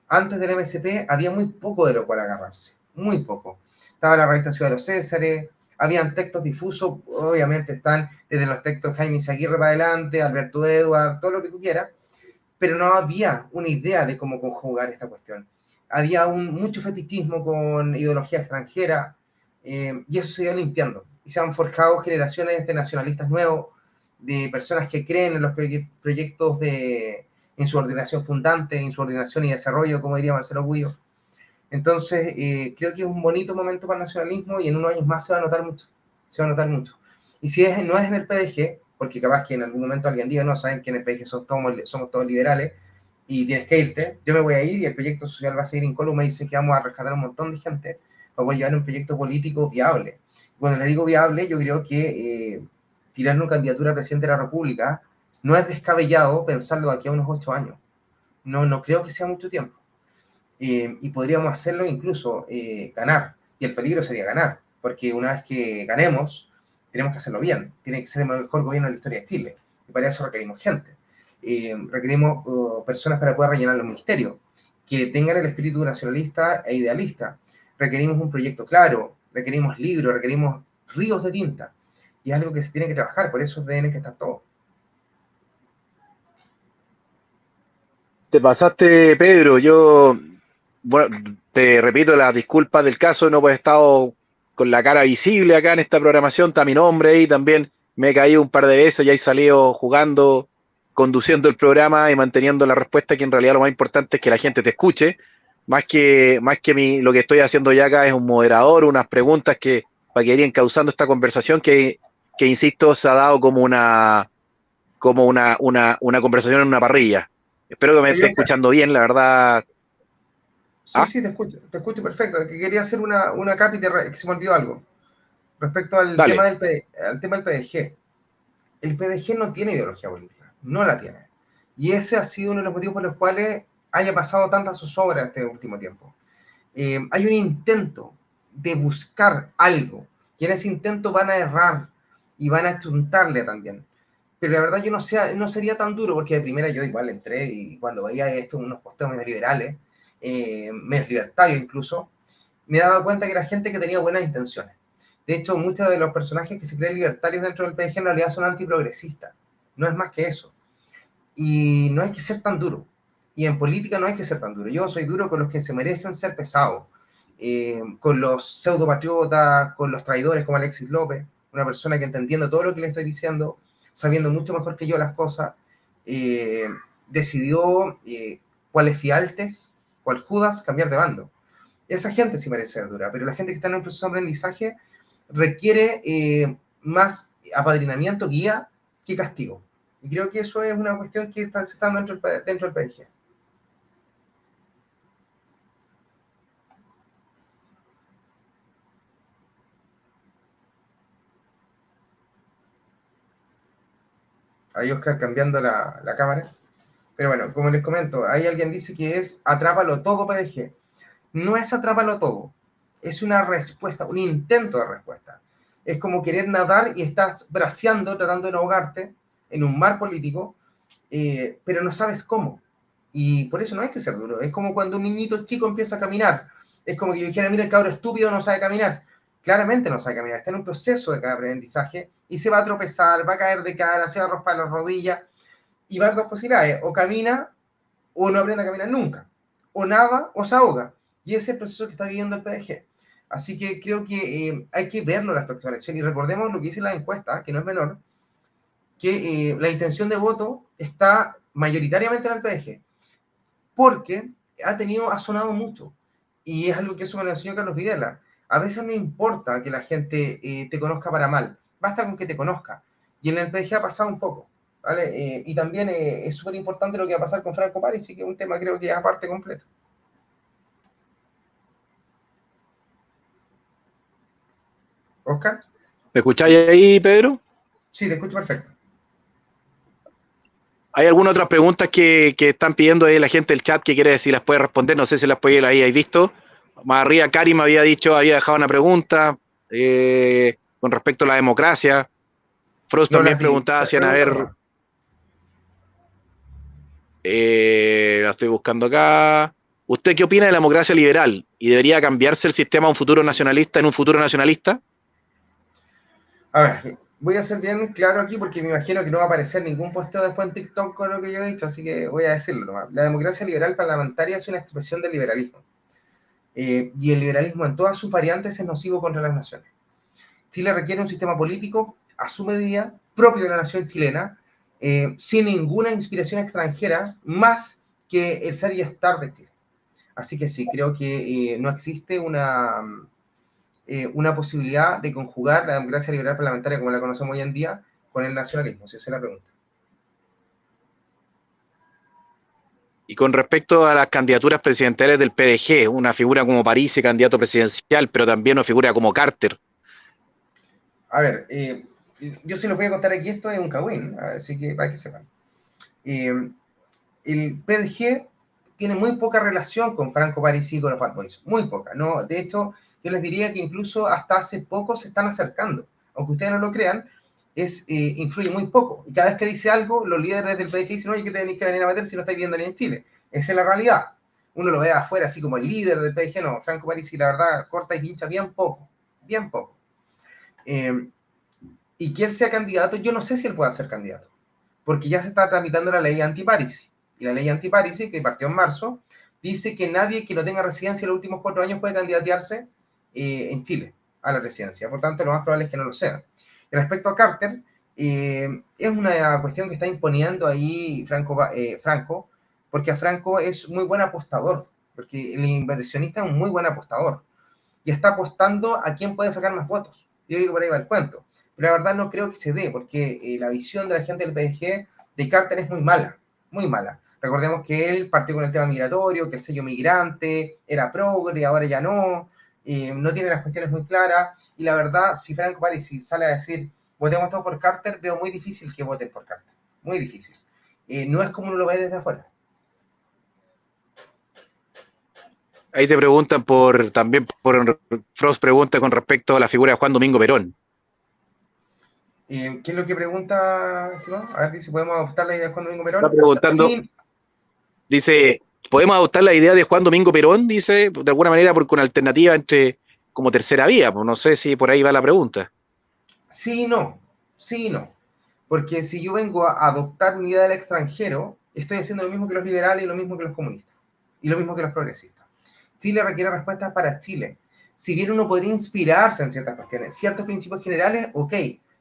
Antes del MSP había muy poco de lo cual agarrarse, muy poco. Estaba la revista Ciudad de los Césares, habían textos difusos, obviamente están desde los textos Jaime Izaguirre para adelante, Alberto Edward, todo lo que tú quieras, pero no había una idea de cómo conjugar esta cuestión. Había mucho fetichismo con ideología extranjera, y eso se ha ido limpiando. Y se han forjado generaciones de nacionalistas nuevos, de personas que creen en los proyectos de insubordinación fundante, insubordinación y desarrollo, como diría Marcelo Cubillo. Entonces, creo que es un bonito momento para el nacionalismo y en unos años más se va a notar mucho. Se va a notar mucho. Y si no es en el PDG, porque capaz que en algún momento alguien diga, no, saben que en el PDG somos todos liberales y tienes que irte, yo me voy a ir y el proyecto social va a seguir incólume y dice que vamos a rescatar a un montón de gente para poder llevar un proyecto político viable. Cuando les digo viable, yo creo que tirar una candidatura a presidente de la República no es descabellado pensarlo de aquí a unos 8 años. No creo que sea mucho tiempo. Y podríamos hacerlo incluso ganar. Y el peligro sería ganar, porque una vez que ganemos, tenemos que hacerlo bien. Tiene que ser el mejor gobierno de la historia de Chile. Y para eso requerimos gente. Requerimos personas para poder rellenar los ministerios, que tengan el espíritu nacionalista e idealista. Requerimos un proyecto claro, requerimos libros, requerimos ríos de tinta. Y es algo que se tiene que trabajar, por eso tienen que estar todos. Te pasaste, Pedro. Yo, bueno, te repito las disculpas del caso, no he estado con la cara visible acá en esta programación, está mi nombre ahí también. Me he caído un par de veces, ya he salido jugando, conduciendo el programa y manteniendo la respuesta, que en realidad lo más importante es que la gente te escuche. Lo que estoy haciendo ya acá es un moderador, unas preguntas para que irían causando esta conversación que, insisto, se ha dado como una conversación en una parrilla. Espero que me Oye, esté Oscar, escuchando bien, la verdad. sí, Ah, sí, te escucho perfecto. Que quería hacer una capi, que se me olvidó algo. Respecto al tema dale. al tema del PDG. El PDG no tiene ideología política, no la tiene. Y ese ha sido uno de los motivos por los cuales haya pasado tantas zozobra este último tiempo. Hay un intento de buscar algo, y en ese intento van a errar y van a chuntarle también. Pero la verdad yo no sería tan duro, porque de primera yo igual entré y cuando veía esto, unos posteos medio liberales, medio libertarios incluso, me daba cuenta que era gente que tenía buenas intenciones. De hecho, muchos de los personajes que se creen libertarios dentro del PDG en realidad son antiprogresistas. No es más que eso. Y no hay que ser tan duro. Y en política no hay que ser tan duro. Yo soy duro con los que se merecen ser pesados. Con los pseudopatriotas, con los traidores como Alexis López, una persona que entendiendo todo lo que le estoy diciendo, sabiendo mucho mejor que yo las cosas, eh, decidió, cuál es fialtes, cuál Judas, cambiar de bando. Esa gente sí merece ser dura, pero la gente que está en un proceso de aprendizaje requiere más apadrinamiento, guía, que castigo. Y creo que eso es una cuestión que se está dando dentro del PDG. Ahí Oscar cambiando la cámara. Pero bueno, como les comento, ahí alguien dice que es atrápalo todo PDG. No es atrápalo todo, es una respuesta, un intento de respuesta. Es como querer nadar y estás braceando, tratando de no ahogarte en un mar político, pero no sabes cómo. Y por eso no hay que ser duro. Es como cuando un niñito chico empieza a caminar. Es como que yo dijera, mira, el cabro estúpido no sabe caminar. Claramente no sabe caminar. Está en un proceso de aprendizaje y se va a tropezar, va a caer de cara, se va a raspar las rodillas. Y va a haber dos posibilidades. O camina o no aprende a caminar nunca. O nada o se ahoga. Y ese es el proceso que está viviendo el PDG. Así que creo que hay que verlo en las próximas elecciones. Y recordemos lo que dice la encuesta, que no es menor, que la intención de voto está mayoritariamente en el PDG, porque ha sonado mucho, y es algo que eso me lo enseñó Carlos Videla. A veces no importa que la gente te conozca para mal, basta con que te conozca, y en el PDG ha pasado un poco, ¿vale? Y también es súper importante lo que va a pasar con Franco Parisi, que es un tema creo que es aparte completo. ¿Oscar? ¿Me escucháis ahí, Pedro? Sí, te escucho perfecto. Hay algunas otras preguntas que están pidiendo ahí la gente del chat que quiere si las puede responder. No sé si las puede ahí, ¿hay visto? Más arriba, Cari me había dicho, había dejado una pregunta con respecto a la democracia. Frost No también las vi, preguntaba si van a pregunta ver, nomás. la estoy buscando acá. ¿Usted qué opina de la democracia liberal? ¿Y debería cambiarse el sistema a un futuro nacionalista en un futuro nacionalista? A ver, voy a ser bien claro aquí porque me imagino que no va a aparecer ningún posteo después en TikTok con lo que yo he dicho, así que voy a decirlo nomás. La democracia liberal parlamentaria es una expresión del liberalismo. y el liberalismo en todas sus variantes es nocivo contra las naciones. Chile requiere un sistema político a su medida, propio de la nación chilena, sin ninguna inspiración extranjera, más que el ser y estar de Chile. Así que sí, creo que no existe una posibilidad de conjugar la democracia liberal parlamentaria como la conocemos hoy en día con el nacionalismo, si esa es la pregunta. Y con respecto a las candidaturas presidenciales del PDG, una figura como Parisi, candidato presidencial, pero también una figura como Carter. A ver, yo se los voy a contar aquí, esto es un cagüín, así que para que sepan. El PDG tiene muy poca relación con Franco Parisi y con los Bad Boys, muy poca. No, de hecho, yo les diría que incluso hasta hace poco se están acercando. Aunque ustedes no lo crean, influye muy poco. Y cada vez que dice algo, los líderes del PDG dicen, oye, ¿qué tenéis que venir a meter si no estáis viendo ni en Chile? Esa es la realidad. Uno lo ve afuera así como el líder del PDG, no, Franco Parisi, la verdad, corta y pincha bien poco, bien poco. Y que él sea candidato, yo no sé si él pueda ser candidato, porque ya se está tramitando la ley anti-Parisi. Y la ley anti-Parisi, que partió en marzo, dice que nadie que no tenga residencia en los últimos 4 años puede candidatearse en Chile a la residencia. Por tanto, lo más probable es que no lo sea. Respecto a Carter, es una cuestión que está imponiendo ahí Franco, porque a Franco es muy buen apostador, porque el inversionista es un muy buen apostador, y está apostando a quién puede sacar más votos. Yo digo que por ahí va el cuento. Pero la verdad no creo que se dé, porque la visión de la gente del PDG de Carter es muy mala, muy mala. Recordemos que él partió con el tema migratorio, que el sello migrante era progre, ahora ya no, no tiene las cuestiones muy claras, y la verdad, si Franco Parisi sale a decir, votemos todos por Carter, veo muy difícil que voten por Carter, muy difícil. No es como uno lo ve desde afuera. Ahí te preguntan Frost pregunta con respecto a la figura de Juan Domingo Perón. ¿Qué es lo que pregunta? ¿No? A ver si podemos adoptar la idea de Juan Domingo Perón. Está preguntando, Sí, dice, ¿podemos adoptar la idea de Juan Domingo Perón? Dice, de alguna manera, porque una alternativa entre como tercera vía, pues no sé si por ahí va la pregunta. sí, no, sí, no. Porque si yo vengo a adoptar una idea del extranjero, estoy haciendo lo mismo que los liberales y lo mismo que los comunistas. Y lo mismo que los progresistas. Chile requiere respuestas para Chile. Si bien uno podría inspirarse en ciertas cuestiones, ciertos principios generales, ok,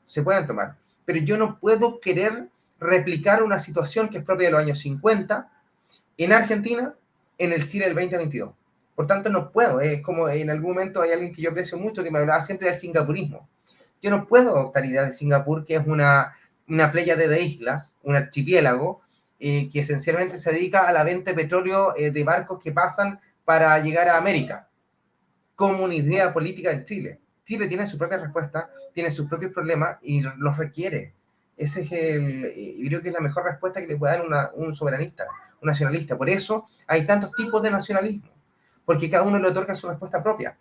se pueden tomar. Pero yo no puedo querer replicar una situación que es propia de los años 50 en Argentina, en el Chile del 2022. Por tanto, no puedo. Es como en algún momento hay alguien que yo aprecio mucho que me hablaba siempre del singapurismo. Yo no puedo adoptar ideas de Singapur, que es una pléyade de islas, un archipiélago, que esencialmente se dedica a la venta de petróleo de barcos que pasan para llegar a América, como una idea política en Chile. Chile tiene su propia respuesta, tiene sus propios problemas y los requiere. Ese es yo creo que es la mejor respuesta que le puede dar un soberanista, un nacionalista. Por eso hay tantos tipos de nacionalismo, porque cada uno le otorga su respuesta propia.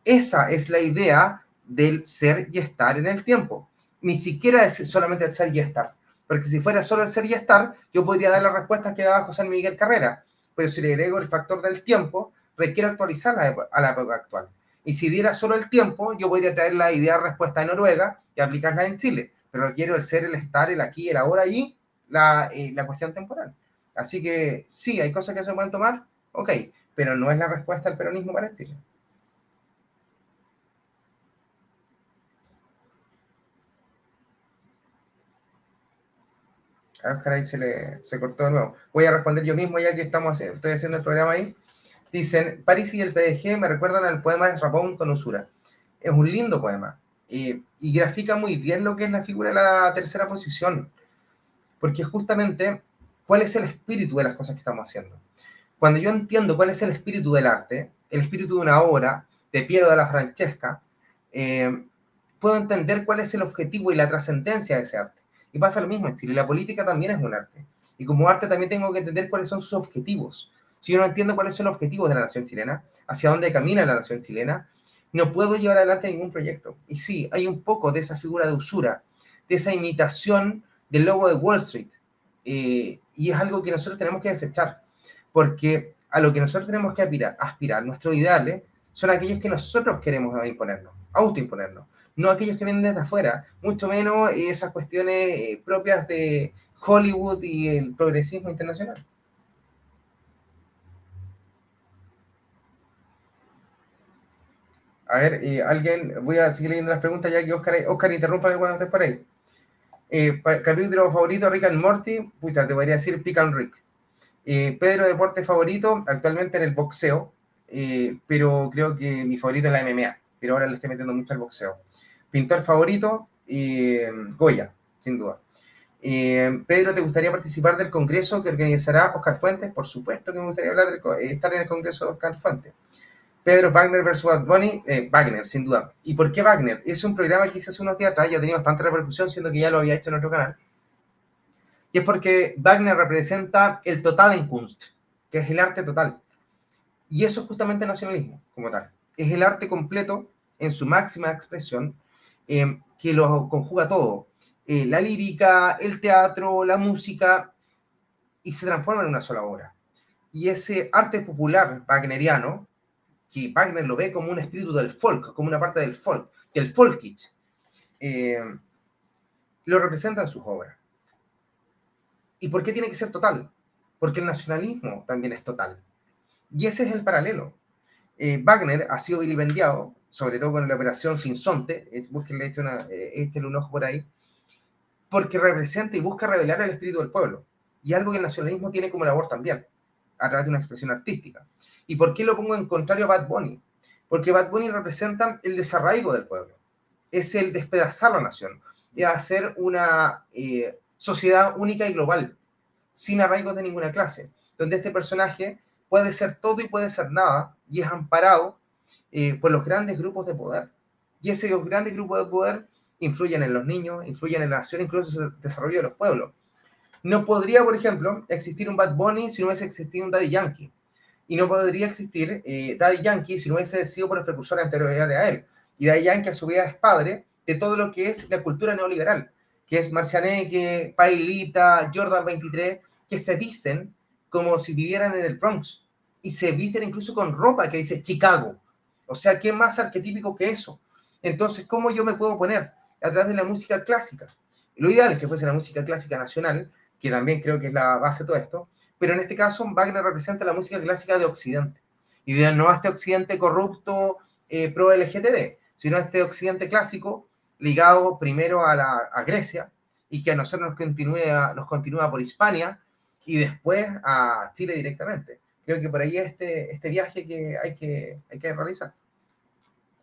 Esa es la idea del ser y estar en el tiempo. Ni siquiera es solamente el ser y estar. Porque si fuera solo el ser y estar, yo podría dar las respuestas que daba José Miguel Carrera. Pero si le agrego el factor del tiempo, requiero actualizarla a la época actual. Y si diera solo el tiempo, yo podría traer la idea de respuesta de Noruega y aplicarla en Chile. Pero requiero el ser, el estar, el aquí, el ahora y la cuestión temporal. Así que sí, hay cosas que se pueden tomar, ok, pero no es la respuesta al peronismo para Chile. A Oscar ahí se cortó de nuevo. Voy a responder yo mismo ya que estoy haciendo el programa ahí. Dicen, París y el PDG me recuerdan al poema de Rapón con usura. Es un lindo poema y grafica muy bien lo que es la figura de la tercera posición, porque justamente cuál es el espíritu de las cosas que estamos haciendo. Cuando yo entiendo cuál es el espíritu del arte, el espíritu de una obra, de Piero della Francesca, puedo entender cuál es el objetivo y la trascendencia de ese arte. Y pasa lo mismo en Chile. La política también es un arte. Y como arte también tengo que entender cuáles son sus objetivos. Si yo no entiendo cuáles son los objetivos de la nación chilena, hacia dónde camina la nación chilena, no puedo llevar adelante ningún proyecto. Y sí, hay un poco de esa figura de usura, de esa imitación del logo de Wall Street. Y es algo que nosotros tenemos que desechar. Porque a lo que nosotros tenemos que aspirar nuestros ideales, son aquellos que nosotros queremos imponernos, autoimponernos, no aquellos que vienen desde afuera, mucho menos esas cuestiones propias de Hollywood y el progresismo internacional. A ver, voy a seguir leyendo las preguntas ya que Oscar interrúmpame cuando estés por ahí. Capítulo favorito, Rick and Morty, puta, te podría decir Pick and Rick. Pedro, deporte favorito, actualmente en el boxeo, pero creo que mi favorito es la MMA, pero ahora le estoy metiendo mucho al boxeo. Pintor favorito, Goya, sin duda. Pedro, ¿te gustaría participar del congreso que organizará Oscar Fuentes? Por supuesto que me gustaría estar en el congreso de Oscar Fuentes. Pedro, Wagner versus Bad Bunny, Wagner, sin duda. ¿Y por qué Wagner? Es un programa que hice hace unos días atrás y ha tenido bastante repercusión, siendo que ya lo había hecho en otro canal. Y es porque Wagner representa el Totalenkunst, que es el arte total. Y eso es justamente nacionalismo, como tal. Es el arte completo, en su máxima expresión, que lo conjuga todo. La lírica, el teatro, la música, y se transforma en una sola obra. Y ese arte popular wagneriano, que Wagner lo ve como un espíritu del folk, como una parte del folkitsch, lo representa en sus obras. ¿Y por qué tiene que ser total? Porque el nacionalismo también es total. Y ese es el paralelo. Wagner ha sido vilipendiado, sobre todo con la operación Sinsonte, búsquenle un ojo por ahí, porque representa y busca revelar el espíritu del pueblo. Y algo que el nacionalismo tiene como labor también, a través de una expresión artística. ¿Y por qué lo pongo en contrario a Bad Bunny? Porque Bad Bunny representa el desarraigo del pueblo. Es el despedazar la nación, y hacer una sociedad única y global, sin arraigos de ninguna clase, donde este personaje puede ser todo y puede ser nada, y es amparado por los grandes grupos de poder. Y esos grandes grupos de poder influyen en los niños, influyen en la nación, incluso en el desarrollo de los pueblos. No podría, por ejemplo, existir un Bad Bunny si no hubiese existido un Daddy Yankee. Y no podría existir Daddy Yankee si no hubiese sido por el precursor anterior a él. Y Daddy Yankee a su vez es padre de todo lo que es la cultura neoliberal, que es Marcianeque, Pailita, Jordan 23, que se visten como si vivieran en el Bronx. Y se visten incluso con ropa que dice Chicago. O sea, ¿qué más arquetípico que eso? Entonces, ¿cómo yo me puedo poner a través de la música clásica? Lo ideal es que fuese la música clásica nacional, que también creo que es la base de todo esto, pero en este caso Wagner representa la música clásica de Occidente, y de no este Occidente corrupto pro LGTB, sino este Occidente clásico ligado primero a Grecia, y que a nosotros nos continúa por Hispania, y después a Chile directamente. Creo que por ahí es este viaje que hay que realizar.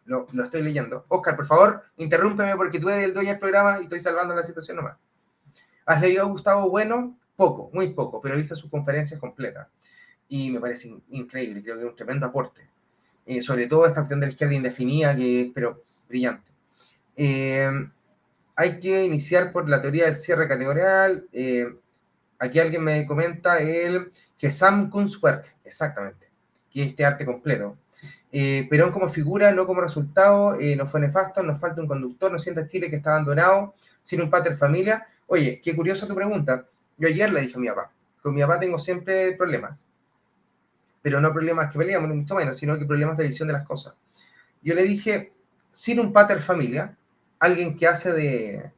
Lo estoy leyendo. Oscar, por favor, interrúmpeme porque tú eres el dueño del programa y estoy salvando la situación nomás. ¿Has leído a Gustavo Bueno? Poco, muy poco, pero he visto sus conferencias completas. Y me parece increíble, creo que es un tremendo aporte. Sobre todo esta cuestión de la izquierda indefinida, que es, pero brillante. Hay que iniciar por la teoría del cierre categorial. Aquí alguien me comenta el Gesamtkunstwerk, exactamente, que es este arte completo. Perón como figura, no como resultado, no fue nefasto, nos falta un conductor, no sienta Chile que está abandonado, sin un pater familia. Oye, qué curiosa tu pregunta. Yo ayer le dije a mi papá, con mi papá tengo siempre problemas, pero no problemas que peleamos, ni mucho menos, sino que problemas de visión de las cosas. Yo le dije, sin un pater familia, alguien que hace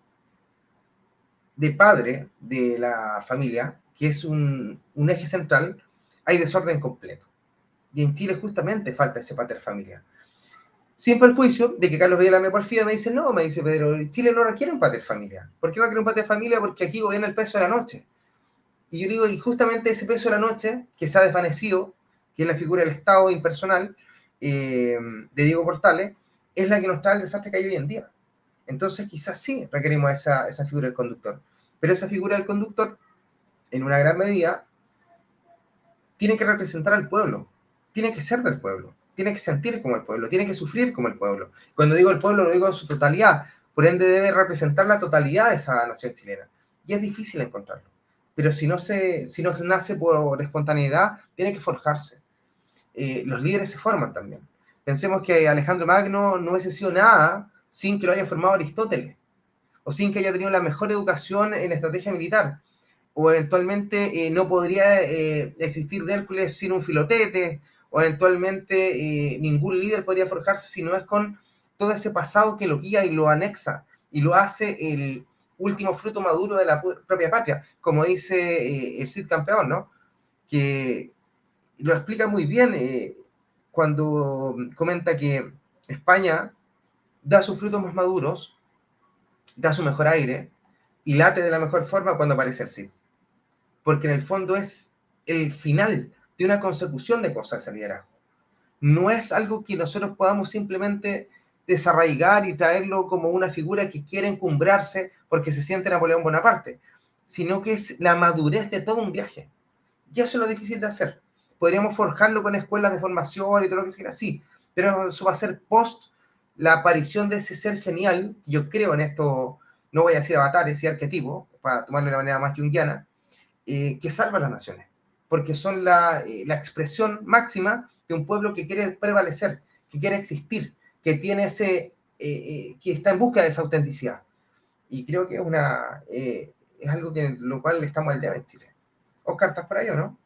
de padre de la familia, que es un eje central, hay desorden completo. Y en Chile justamente falta ese pater familia. Sin perjuicio de que Carlos Videla me porfía, me dice, no, me dice Pedro, Chile no requiere un pater familia. ¿Por qué no requiere un pater familia? Porque aquí gobierna el peso de la noche. Y yo digo, y justamente ese peso de la noche, que se ha desvanecido, que es la figura del Estado impersonal, de Diego Portales, es la que nos trae el desastre que hay hoy en día. Entonces quizás sí requerimos esa figura del conductor. Pero esa figura del conductor, en una gran medida, tiene que representar al pueblo, tiene que ser del pueblo, tiene que sentir como el pueblo, tiene que sufrir como el pueblo. Cuando digo el pueblo, lo digo en su totalidad, por ende debe representar la totalidad de esa nación chilena. Y es difícil encontrarlo. Pero si no nace por espontaneidad, tiene que forjarse. Los líderes se forman también. Pensemos que Alejandro Magno no hubiese sido nada sin que lo haya formado Aristóteles, o sin que haya tenido la mejor educación en estrategia militar, o eventualmente no podría existir Hércules sin un Filotete, o eventualmente ningún líder podría forjarse si no es con todo ese pasado que lo guía y lo anexa, y lo hace el último fruto maduro de la propia patria, como dice el Cid Campeón, ¿no? Que lo explica muy bien cuando comenta que España da sus frutos más maduros, da su mejor aire y late de la mejor forma cuando aparece el Cid. Porque en el fondo es el final de una consecución de cosas ese liderazgo. No es algo que nosotros podamos simplemente desarraigar y traerlo como una figura que quiere encumbrarse porque se siente Napoleón Bonaparte, sino que es la madurez de todo un viaje. Y eso es lo difícil de hacer. Podríamos forjarlo con escuelas de formación y todo lo que se quiera, sí, pero eso va a ser post la aparición de ese ser genial. Yo creo en esto, no voy a decir avatares y arquetipos, para tomarlo de la manera más junguiana, que salva a las naciones, porque son la expresión máxima de un pueblo que quiere prevalecer, que quiere existir, que tiene que está en busca de esa autenticidad. Y creo que es algo que en lo cual estamos al día en Chile. Oscar, ¿estás por ahí o no?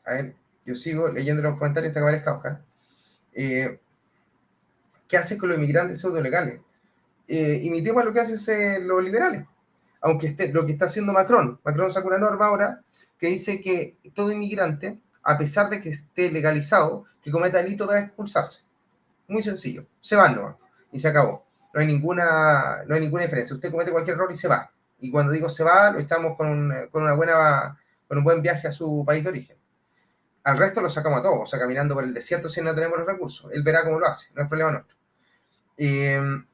A ver, yo sigo leyendo los comentarios hasta que aparezca Oscar. ¿Qué hace con los inmigrantes pseudo-legales? Y mi tema lo que hace es los liberales. Aunque lo que está haciendo Macron saca una norma ahora que dice que todo inmigrante, a pesar de que esté legalizado, que cometa delito debe expulsarse. Muy sencillo. Se van nomás. Y se acabó. No hay ninguna diferencia. Usted comete cualquier error y se va. Y cuando digo se va, lo echamos con un buen viaje a su país de origen. Al resto lo sacamos a todos. O sea, caminando por el desierto si no tenemos los recursos. Él verá cómo lo hace. No es problema nuestro.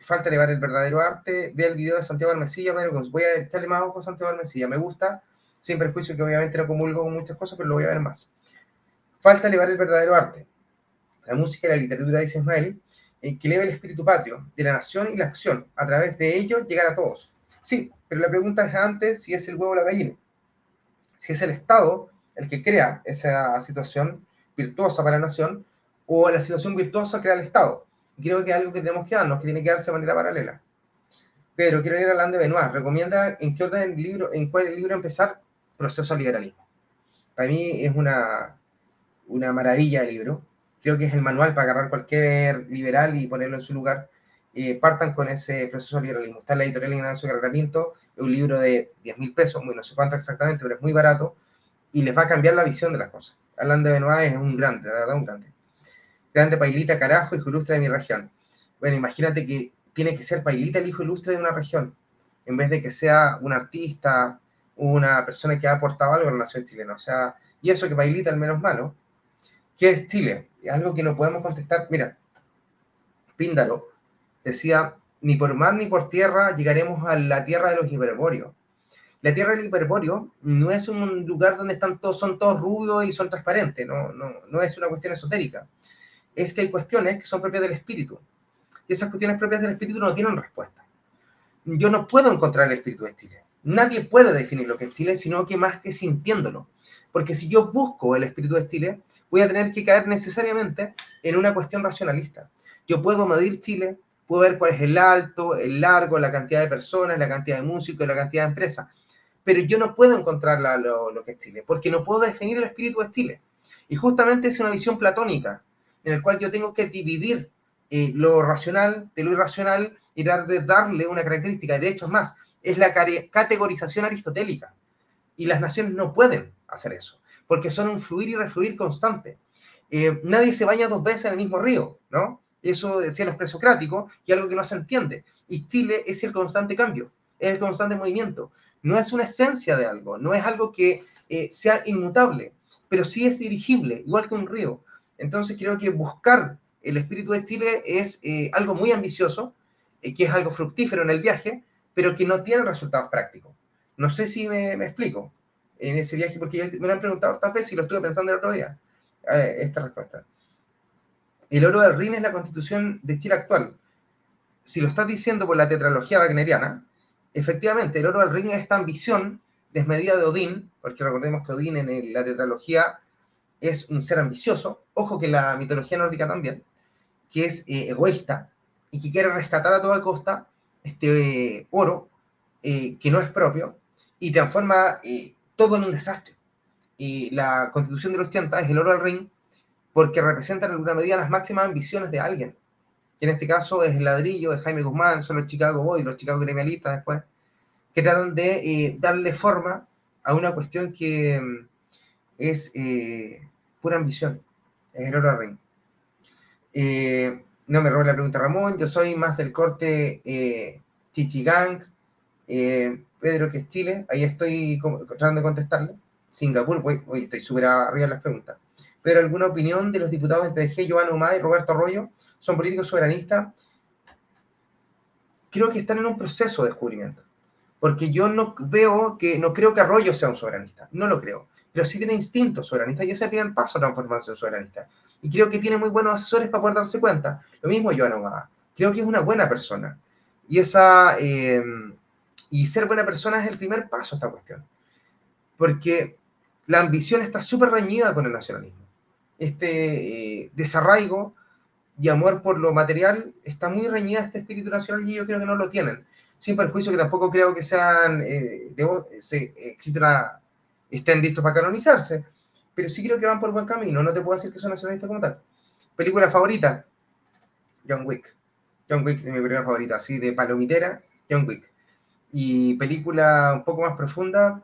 Falta elevar el verdadero arte. Ve el video de Santiago Armesilla, pero voy a echarle más ojo a Santiago Armesilla. Me gusta, sin perjuicio que obviamente no comulgo con muchas cosas, pero lo voy a ver más. Falta elevar el verdadero arte. La música y la literatura, dice Ismael, que eleve el espíritu patrio de la nación y la acción. A través de ello llegar a todos. Sí, pero la pregunta es antes si es el huevo o la gallina. Si es el Estado el que crea esa situación virtuosa para la nación, o la situación virtuosa crea el Estado. Y creo que es algo que tenemos que darnos, que tiene que darse de manera paralela. Pero quiero leer a Alain de Benoit. ¿Recomienda en qué orden en cuál libro empezar? Proceso al liberalismo. Para mí es una maravilla de libro. Creo que es el manual para agarrar cualquier liberal y ponerlo en su lugar. Partan con ese proceso al liberalismo. Está en la editorial Ignacio Carrera Pinto, es un libro de 10.000 pesos, muy no sé cuánto exactamente, pero es muy barato y les va a cambiar la visión de las cosas. Alain de Benoit es un grande, la verdad, un grande. Grande Pailita, carajo, hijo ilustre de mi región. Bueno, imagínate que tiene que ser Pailita el hijo ilustre de una región, en vez de que sea un artista, una persona que ha aportado algo a la nación chilena. O sea, y eso que Pailita el menos malo. ¿Qué es Chile? Es algo que no podemos contestar. Mira, Píndaro decía, ni por mar ni por tierra llegaremos a la tierra de los hiperbóreos. La tierra del hiperbóreo no es un lugar donde son todos rubios y son transparentes, no es una cuestión esotérica. Es que hay cuestiones que son propias del espíritu. Y esas cuestiones propias del espíritu no tienen respuesta. Yo no puedo encontrar el espíritu de Chile. Nadie puede definir lo que es Chile, sino que más que sintiéndolo. Porque si yo busco el espíritu de Chile, voy a tener que caer necesariamente en una cuestión racionalista. Yo puedo medir Chile, puedo ver cuál es el alto, el largo, la cantidad de personas, la cantidad de músicos, la cantidad de empresas. Pero yo no puedo encontrar lo que es Chile, porque no puedo definir el espíritu de Chile. Y justamente es una visión platónica, en la cual yo tengo que dividir lo racional de lo irracional y darle una característica. De hecho, es más, es la categorización aristotélica. Y las naciones no pueden hacer eso, porque son un fluir y refluir constante. Nadie se baña dos veces en el mismo río, ¿no? Eso decían los presocráticos, y algo que no se entiende. Y Chile es el constante cambio, es el constante movimiento. No es una esencia de algo, no es algo que sea inmutable, pero sí es dirigible, igual que un río. Entonces creo que buscar el espíritu de Chile es algo muy ambicioso, que es algo fructífero en el viaje, pero que no tiene resultados prácticos. No sé si me explico en ese viaje, porque me lo han preguntado otras veces y lo estuve pensando el otro día, esta respuesta. El oro del Rin es la constitución de Chile actual. Si lo estás diciendo por la tetralogía wagneriana, efectivamente, el oro del Rin es esta ambición desmedida de Odín, porque recordemos que Odín en la tetralogía es un ser ambicioso, ojo que la mitología nórdica también, que es egoísta y que quiere rescatar a toda costa este oro que no es propio y transforma todo en un desastre. Y la constitución de los 80 es el oro del ring porque representa en alguna medida las máximas ambiciones de alguien. Que en este caso es el ladrillo, es Jaime Guzmán, son los Chicago Boys, los Chicago gremialistas después, que tratan de darle forma a una cuestión que es pura ambición. Es el Aurora Ring. No me robe la pregunta Ramón, yo soy más del corte Chichigang, Pedro, que es Chile, ahí estoy tratando de contestarle. Singapur, hoy estoy súper arriba en las preguntas. Pero ¿alguna opinión de los diputados del PDG, Giovanni Humada y Roberto Arroyo? ¿Son políticos soberanistas? Creo que están en un proceso de descubrimiento. Porque yo no creo que Arroyo sea un soberanista, no lo creo. Pero sí tiene instinto soberanista y ese es el primer paso a transformarse en soberanista. Y creo que tiene muy buenos asesores para poder darse cuenta. Lo mismo Giovanni Humada. Creo que es una buena persona. Y y ser buena persona es el primer paso a esta cuestión. Porque la ambición está súper reñida con el nacionalismo. Desarraigo y amor por lo material está muy reñida este espíritu nacional y yo creo que no lo tienen. Sin perjuicio que tampoco creo que estén listos para canonizarse, pero sí creo que van por buen camino. No te puedo decir que son nacionalistas como tal. Película favorita, John Wick. John Wick es mi primera favorita, así de palomitera, John Wick. Y película un poco más profunda,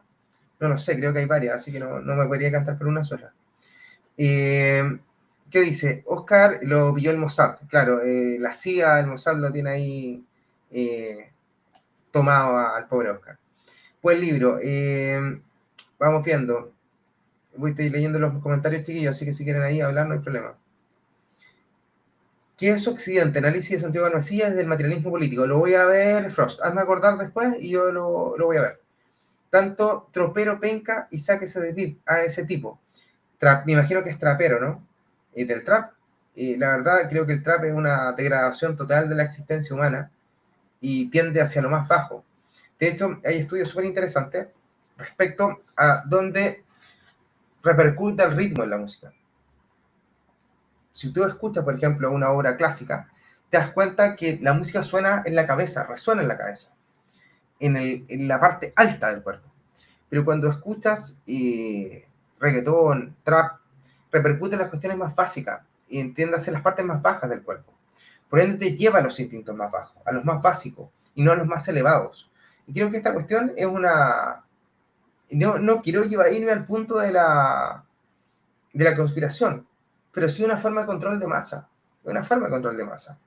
no lo sé, creo que hay varias, así que no me podría cantar por una sola. ¿Qué dice? Oscar lo pilló el Mossad. Claro, la CIA, el Mossad lo tiene ahí tomado al pobre Oscar. Pues el libro, vamos viendo. Estoy leyendo los comentarios, chiquillos, así que si quieren ahí hablar no hay problema. ¿Qué es Occidente? Análisis de Santiago Almacilla desde el materialismo político. Lo voy a ver, Frost. Hazme acordar después y yo lo voy a ver. Tanto tropero penca y sáquese de a ese tipo. Me imagino que es trapero, ¿no? Del trap. La verdad, creo que el trap es una degradación total de la existencia humana y tiende hacia lo más bajo. De hecho, hay estudios súper interesantes respecto a dónde repercute el ritmo en la música. Si tú escuchas, por ejemplo, una obra clásica, te das cuenta que la música suena en la cabeza, resuena en la cabeza, en la parte alta del cuerpo. Pero cuando escuchas reggaetón, trap, repercute en las cuestiones más básicas y entiéndase las partes más bajas del cuerpo. Por ende, te lleva a los instintos más bajos, a los más básicos y no a los más elevados. Y creo que esta cuestión es una... No quiero irme al punto de la conspiración, pero sí una forma de control de masa. Una forma de control de masa.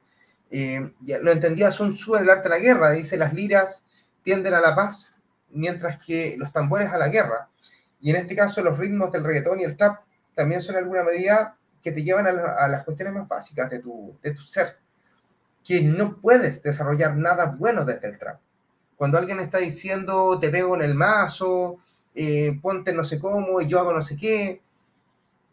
Ya lo entendía Sun Tzu en el arte de la guerra, dice las liras tienden a la paz, mientras que los tambores a la guerra. Y en este caso los ritmos del reggaetón y el trap también son en alguna medida que te llevan a las cuestiones más básicas de tu ser, que no puedes desarrollar nada bueno desde el trap. Cuando alguien está diciendo te pego en el mazo, ponte no sé cómo y yo hago no sé qué,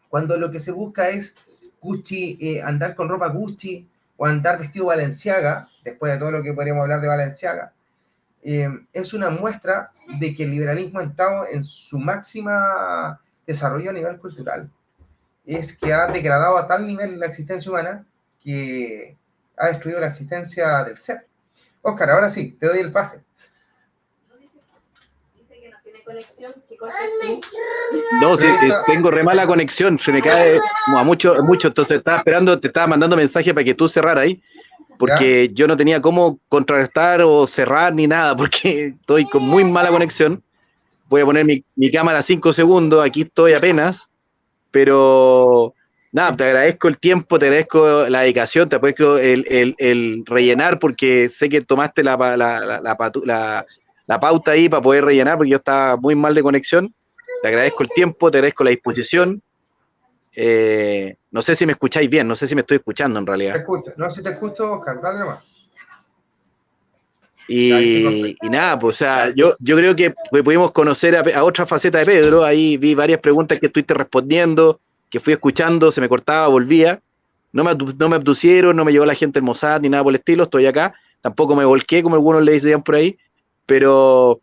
cuando lo que se busca es Gucci, andar con ropa Gucci o andar vestido Balenciaga, después de todo lo que podríamos hablar de Balenciaga, es una muestra de que el liberalismo ha entrado en su máxima desarrollo a nivel cultural. Es que ha degradado a tal nivel la existencia humana que ha destruido la existencia del ser. Oscar, ahora sí, te doy el pase. Dice que no tiene conexión, que No, sí, tengo re mala conexión, se me cae a mucho, entonces estaba esperando, te estaba mandando mensaje para que tú cerraras ahí, porque ¿ya? Yo no tenía cómo contrarrestar o cerrar ni nada, porque estoy con muy mala conexión. Voy a poner mi cámara 5 segundos, aquí estoy apenas, pero nada, te agradezco el tiempo, te agradezco la dedicación, te agradezco el rellenar, porque sé que tomaste la pauta ahí para poder rellenar, porque yo estaba muy mal de conexión. Te agradezco el tiempo, te agradezco la disposición. No sé si me escucháis bien, no sé si me estoy escuchando en realidad. Te escucho, no, si te escucho, Oscar, dale nomás. Y nada, pues, o sea, yo creo que pudimos conocer a otra faceta de Pedro. Ahí vi varias preguntas que estuviste respondiendo, que fui escuchando, se me cortaba, volvía. No me abducieron, no me llevó la gente del Mossad ni nada por el estilo, estoy acá. Tampoco me volqué, como algunos le decían por ahí. Pero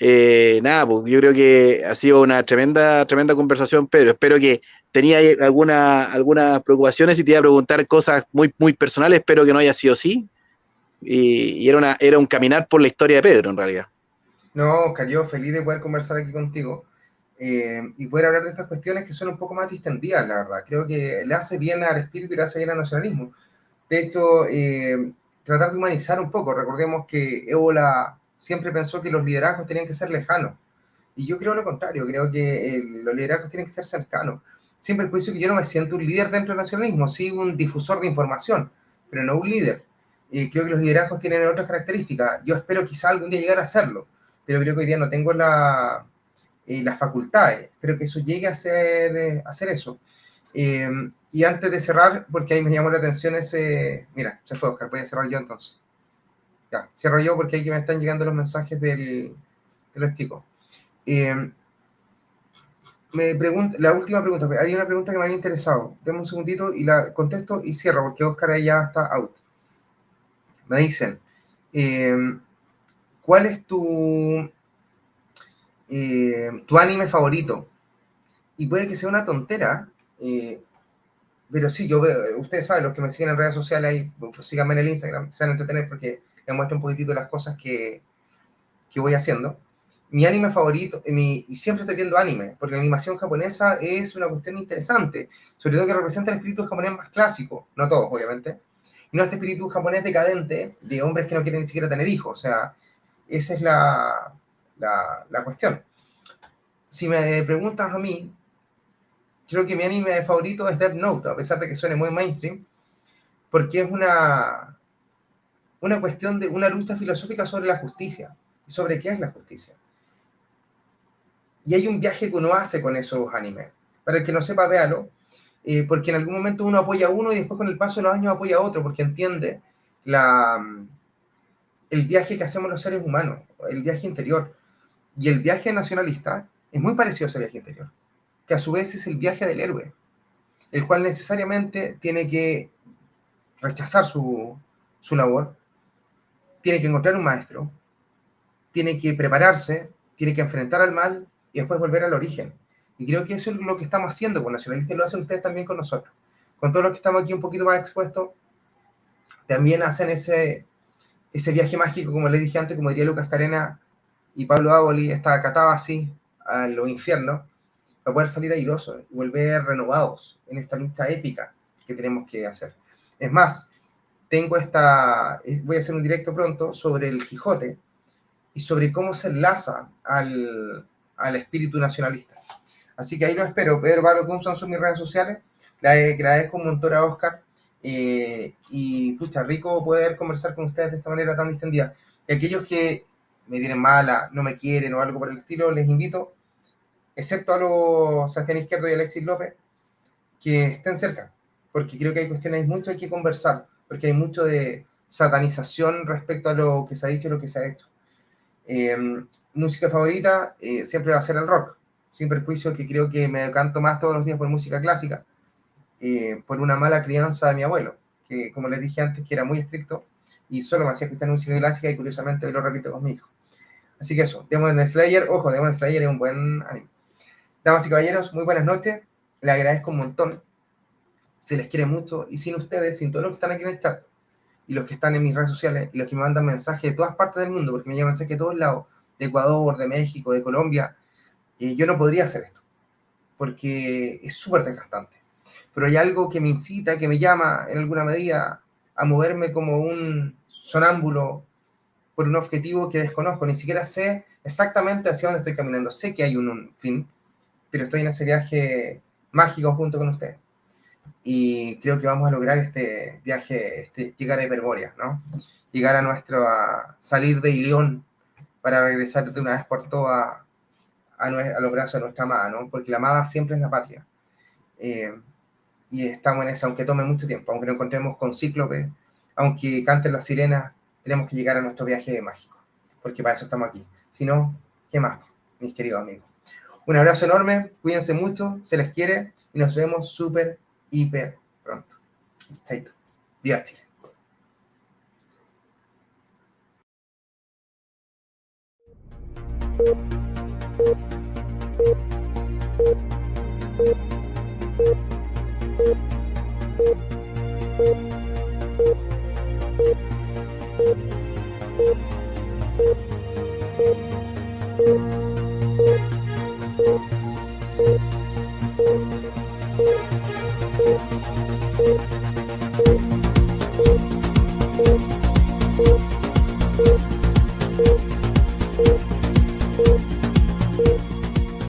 nada, pues yo creo que ha sido una tremenda conversación, Pedro. Espero que tenía algunas preocupaciones y te iba a preguntar cosas muy, muy personales. Espero que no haya sido así. Y era un caminar por la historia de Pedro, en realidad. No, Oscar, yo feliz de poder conversar aquí contigo y poder hablar de estas cuestiones que son un poco más distendidas, la verdad. Creo que le hace bien al espíritu y le hace bien al nacionalismo. De hecho, tratar de humanizar un poco. Recordemos que Ébola siempre pensó que los liderazgos tenían que ser lejanos. Y yo creo lo contrario, creo que los liderazgos tienen que ser cercanos. sin perjuicio que yo no me siento un líder dentro del nacionalismo, sí un difusor de información, pero no un líder. Creo que los liderazgos tienen otras características. Yo espero quizá algún día llegar a hacerlo, pero creo que hoy día no tengo las facultades. Espero que eso llegue a hacer eso. Y antes de cerrar, porque ahí me llamó la atención ese... Mira, se fue Oscar, voy a cerrar yo entonces. Ya, cierro yo porque ahí que me están llegando los mensajes de los chicos. Me pregunta, la última pregunta, hay una pregunta que me había interesado. Deme un segundito y la contesto y cierro, porque Oscar ahí ya está out. Me dicen, ¿cuál es tu anime favorito? Y puede que sea una tontera, pero sí, yo veo, ustedes saben, los que me siguen en redes sociales, ahí, pues, síganme en el Instagram, se van a entretener porque les muestro un poquitito las cosas que voy haciendo. Mi anime favorito, y siempre estoy viendo anime, porque la animación japonesa es una cuestión interesante, sobre todo que representa el espíritu japonés más clásico, no todos, obviamente, y no este espíritu japonés decadente de hombres que no quieren ni siquiera tener hijos, o sea, esa es la cuestión. Si me preguntas a mí, creo que mi anime favorito es Death Note, a pesar de que suene muy mainstream, porque es una cuestión de una lucha filosófica sobre la justicia, y sobre qué es la justicia. Y hay un viaje que uno hace con esos animes. Para el que no sepa, véalo, porque en algún momento uno apoya a uno y después con el paso de los años apoya a otro, porque entiende el viaje que hacemos los seres humanos, el viaje interior. Y el viaje nacionalista es muy parecido a ese viaje interior, que a su vez es el viaje del héroe, el cual necesariamente tiene que rechazar su labor, tiene que encontrar un maestro, tiene que prepararse, tiene que enfrentar al mal y después volver al origen. Y creo que eso es lo que estamos haciendo con Nacionalistas y lo hacen ustedes también con nosotros. Con todos los que estamos aquí un poquito más expuestos, también hacen ese viaje mágico, como les dije antes, como diría Lucas Carena y Pablo Ávoli, esta catábasis a los infiernos, para poder salir airosos y volver renovados en esta lucha épica que tenemos que hacer. Es más, voy a hacer un directo pronto sobre el Quijote, y sobre cómo se enlaza al espíritu nacionalista. Así que ahí lo espero. Pedro Varo Gunson son mis redes sociales. Le agradezco un montón a Oscar. Y pucha, rico poder conversar con ustedes de esta manera tan distendida. Y aquellos que me tienen mala, no me quieren o algo por el estilo, les invito, excepto a los Sebastián Izquierdo y Alexis López, que estén cerca. Porque creo que hay cuestiones, mucho hay que conversar. Porque hay mucho de satanización respecto a lo que se ha dicho y lo que se ha hecho. Música favorita siempre va a ser el rock, sin perjuicio que creo que me canto más todos los días por música clásica, por una mala crianza de mi abuelo, que como les dije antes, que era muy estricto y solo me hacía escuchar música clásica y curiosamente lo repito con mi hijo. Así que eso, Demon Slayer, ojo, Demon Slayer es un buen anime. Damas y caballeros, muy buenas noches, les agradezco un montón, se les quiere mucho y sin ustedes, sin todos los que están aquí en el chat y los que están en mis redes sociales y los que me mandan mensajes de todas partes del mundo, porque me llegan mensajes de todos lados, de Ecuador, de México, de Colombia, yo no podría hacer esto, porque es súper desgastante. Pero hay algo que me incita, que me llama en alguna medida a moverme como un sonámbulo por un objetivo que desconozco, ni siquiera sé exactamente hacia dónde estoy caminando. Sé que hay un fin, pero estoy en ese viaje mágico junto con ustedes. Y creo que vamos a lograr este viaje, llegar a Hiperbórea, ¿no? Llegar a salir de Ilión para regresar de una vez por todas a los brazos de nuestra amada, ¿no? Porque la amada siempre es la patria. Y estamos en eso, aunque tome mucho tiempo, aunque nos encontremos con Cíclope, aunque canten las sirenas, tenemos que llegar a nuestro viaje mágico, porque para eso estamos aquí. Si no, ¿qué más, mis queridos amigos? Un abrazo enorme, cuídense mucho, se les quiere y nos vemos súper, hiper pronto. Chaito. Viva Chile.